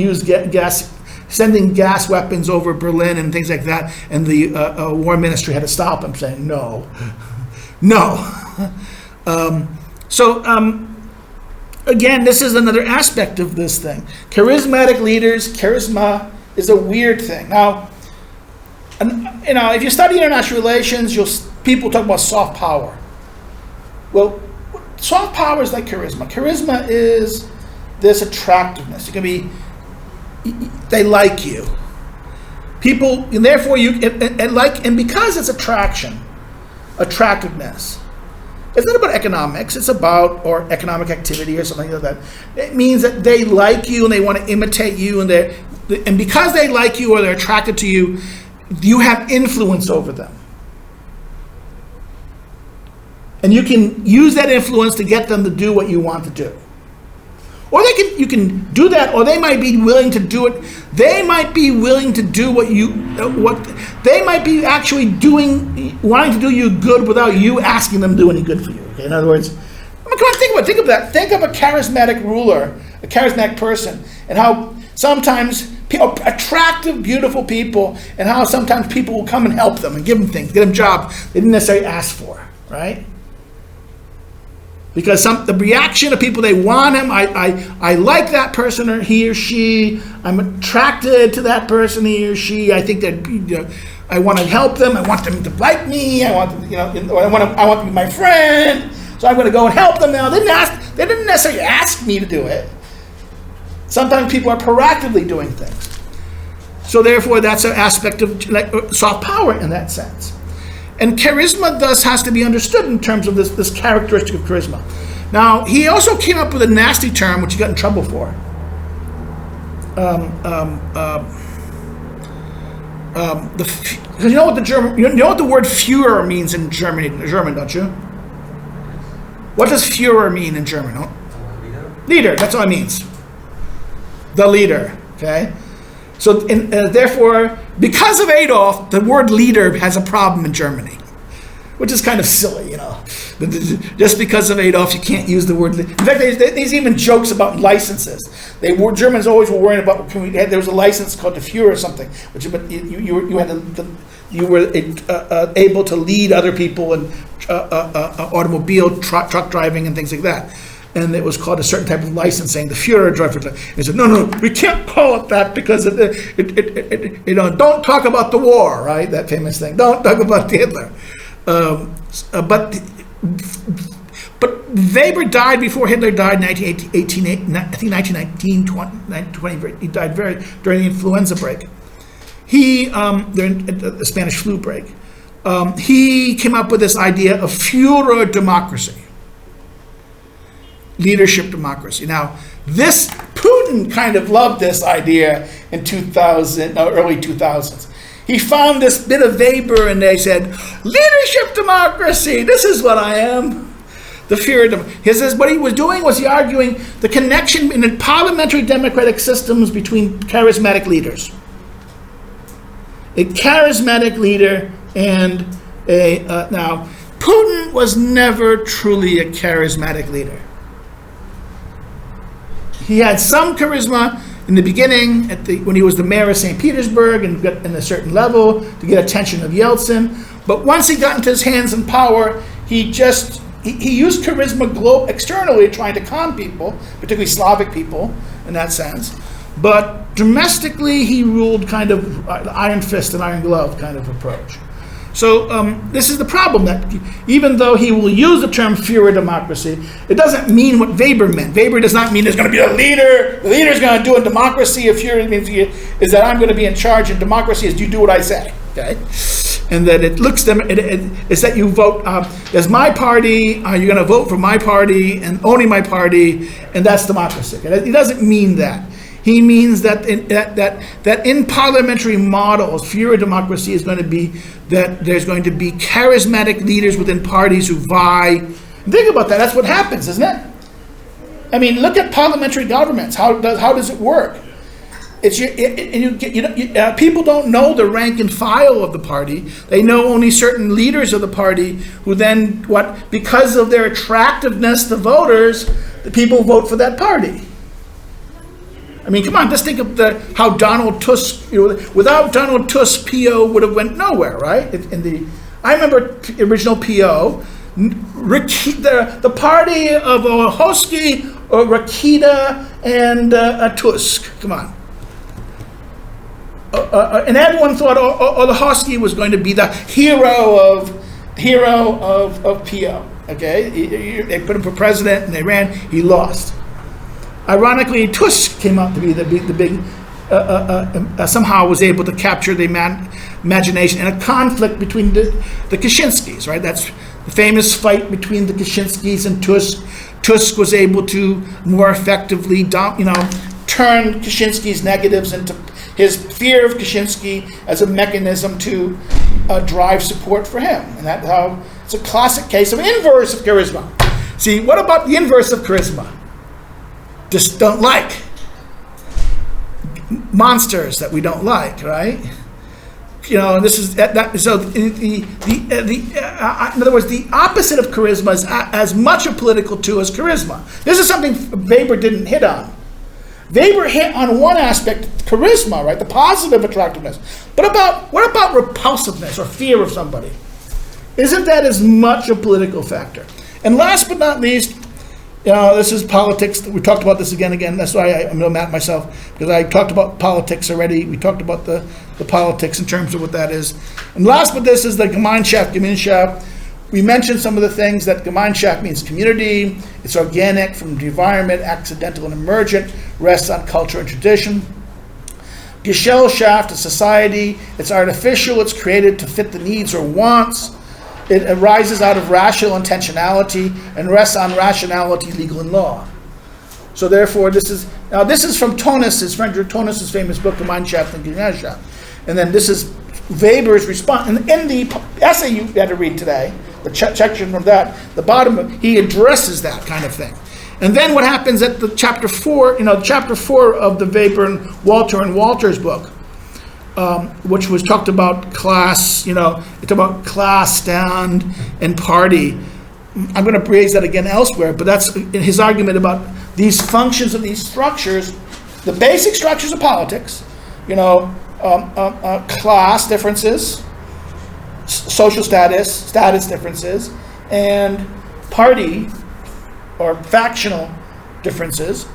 sending gas weapons over Berlin and things like that, and the war ministry had to stop him, saying no. Again, this is another aspect of this thing. Charismatic leaders, charisma is a weird thing. Now, if you study international relations, people talk about soft power. Well, soft power is like charisma. Charisma is this attractiveness. It can be, they like you. People, and therefore and because it's attractiveness. It's not about economics. It's about or economic activity or something like that. It means that they like you and they want to imitate you, and because they like you or they're attracted to you, you have influence over them. And you can use that influence to get them to do what you want to do. Or you can do that, or they might be willing to do it. They might be willing to do they might be actually wanting to do you good without you asking them to do any good for you. Okay? In other words, come on, think of that. Think of a charismatic ruler, a charismatic person, and how sometimes attractive, beautiful people, and how sometimes people will come and help them and give them things, get them jobs they didn't necessarily ask for, right? Because the reaction of people, they want him. I like that person or he or she. I'm attracted to that person, he or she. I think that I want to help them. I want them to like me. I want them to be my friend. So I'm going to go and help them now. They didn't necessarily ask me to do it. Sometimes people are proactively doing things. So therefore, that's an aspect of soft power in that sense. And charisma thus has to be understood in terms of this characteristic of charisma. Now, he also came up with a nasty term, which he got in trouble for. You know what the word Führer means in German, don't you? What does Führer mean in German? Huh? Leader. That's what it means. The leader. Okay. So therefore, because of Adolf, the word leader has a problem in Germany, which is kind of silly, Just because of Adolf, you can't use the word leader. In fact, there's even jokes about licenses. Germans always were worrying about, there was a license called the Führer or something, but you were able to lead other people in automobile, truck driving and things like that. And it was called a certain type of licensing, the Führer driver. He said, no, we can't call it that because don't talk about the war, right? That famous thing. Don't talk about Hitler. But Weber died before Hitler died in 1919. He died during the influenza break. During the Spanish flu break. He came up with this idea of Führer democracy. Leadership democracy. Now, Putin kind of loved this idea in early 2000s. He found this bit of Weber and they said, leadership democracy, this is what I am. The Führer. He says what he was doing was arguing the connection in the parliamentary democratic systems between charismatic leaders. A charismatic leader and now, Putin was never truly a charismatic leader. He had some charisma in the beginning, when he was the mayor of St. Petersburg and got in a certain level to get attention of Yeltsin. But once he got into his hands in power, he used charisma externally trying to calm people, particularly Slavic people in that sense. But domestically, he ruled kind of iron fist and iron glove kind of approach. So this is the problem, that even though he will use the term fewer democracy, it doesn't mean what Weber meant. Weber does not mean there's going to be a leader. The leader is going to do in democracy. If you're is that I'm going to be in charge, and democracy is you do what I say. Okay, and that it looks them. It's that you vote as my party. You're going to vote for my party and only my party, and that's democracy. It doesn't mean that. He means that in parliamentary models, fewer democracy is going to be that there's going to be charismatic leaders within parties who vie. Think about that. That's what happens, isn't it? I mean, look at parliamentary governments. How does it work? People don't know the rank and file of the party. They know only certain leaders of the party who then, because of their attractiveness to voters, the people vote for that party. I mean, come on, just think of how Donald Tusk, without Donald Tusk, PO would have went nowhere, right? I remember original PO, the party of Hosky, Rakita, and Tusk. Come on. And everyone thought Olechowski was going to be the hero of PO. Okay, they put him for president and they ran. He lost. Ironically, Tusk came out to be the big. Somehow was able to capture the imagination in a conflict between the Kaczynskis. Right, that's the famous fight between the Kaczynskis and Tusk. Tusk was able to more effectively, turn Kaczynski's negatives into his fear of Kaczynski as a mechanism to drive support for him. And that's how it's a classic case of inverse of charisma. See, what about the inverse of charisma? Just don't like. Monsters that we don't like, right? This is that. So in other words, the opposite of charisma is as much a political tool as charisma. This is something Weber didn't hit on. Weber hit on one aspect, charisma, right? The positive attractiveness. But what about repulsiveness or fear of somebody? Isn't that as much a political factor? And last but not least, this is politics. We talked about this again. That's why I'm mad at myself, because I talked about politics already. We talked about the politics in terms of what that is. And last but this is the Gemeinschaft. We mentioned some of the things that Gemeinschaft means: community, it's organic, from the environment, accidental and emergent, rests on culture and tradition. Gesellschaft, a society, it's artificial, it's created to fit the needs or wants. It arises out of rational intentionality and rests on rationality, legal and law. So therefore, this is from Friedrich Tonnis's famous book, Gemeinschaft and Gesellschaft. And then this is Weber's response. And in the essay you had to read today, the section from that, the bottom, he addresses that kind of thing. And then what happens at the chapter 4 of the Weber and Walter's book, which was talked about class, it talked about class, stand, and party. I'm going to raise that again elsewhere, but that's in his argument about these functions of these structures, the basic structures of politics, class differences, social status differences, and party or factional differences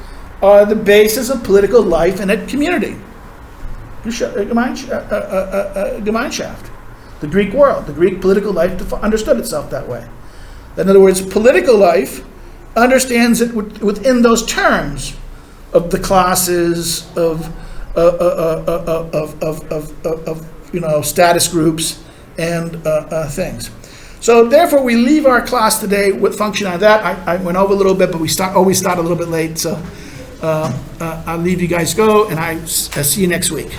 are the basis of political life in a community. Gemeinschaft, the Greek world, the Greek political life understood itself that way. In other words, political life understands it within those terms of the classes of status groups and things. So therefore, we leave our class today with function on that. I went over a little bit, but we always start a little bit late. So I'll leave you guys go, and I see you next week.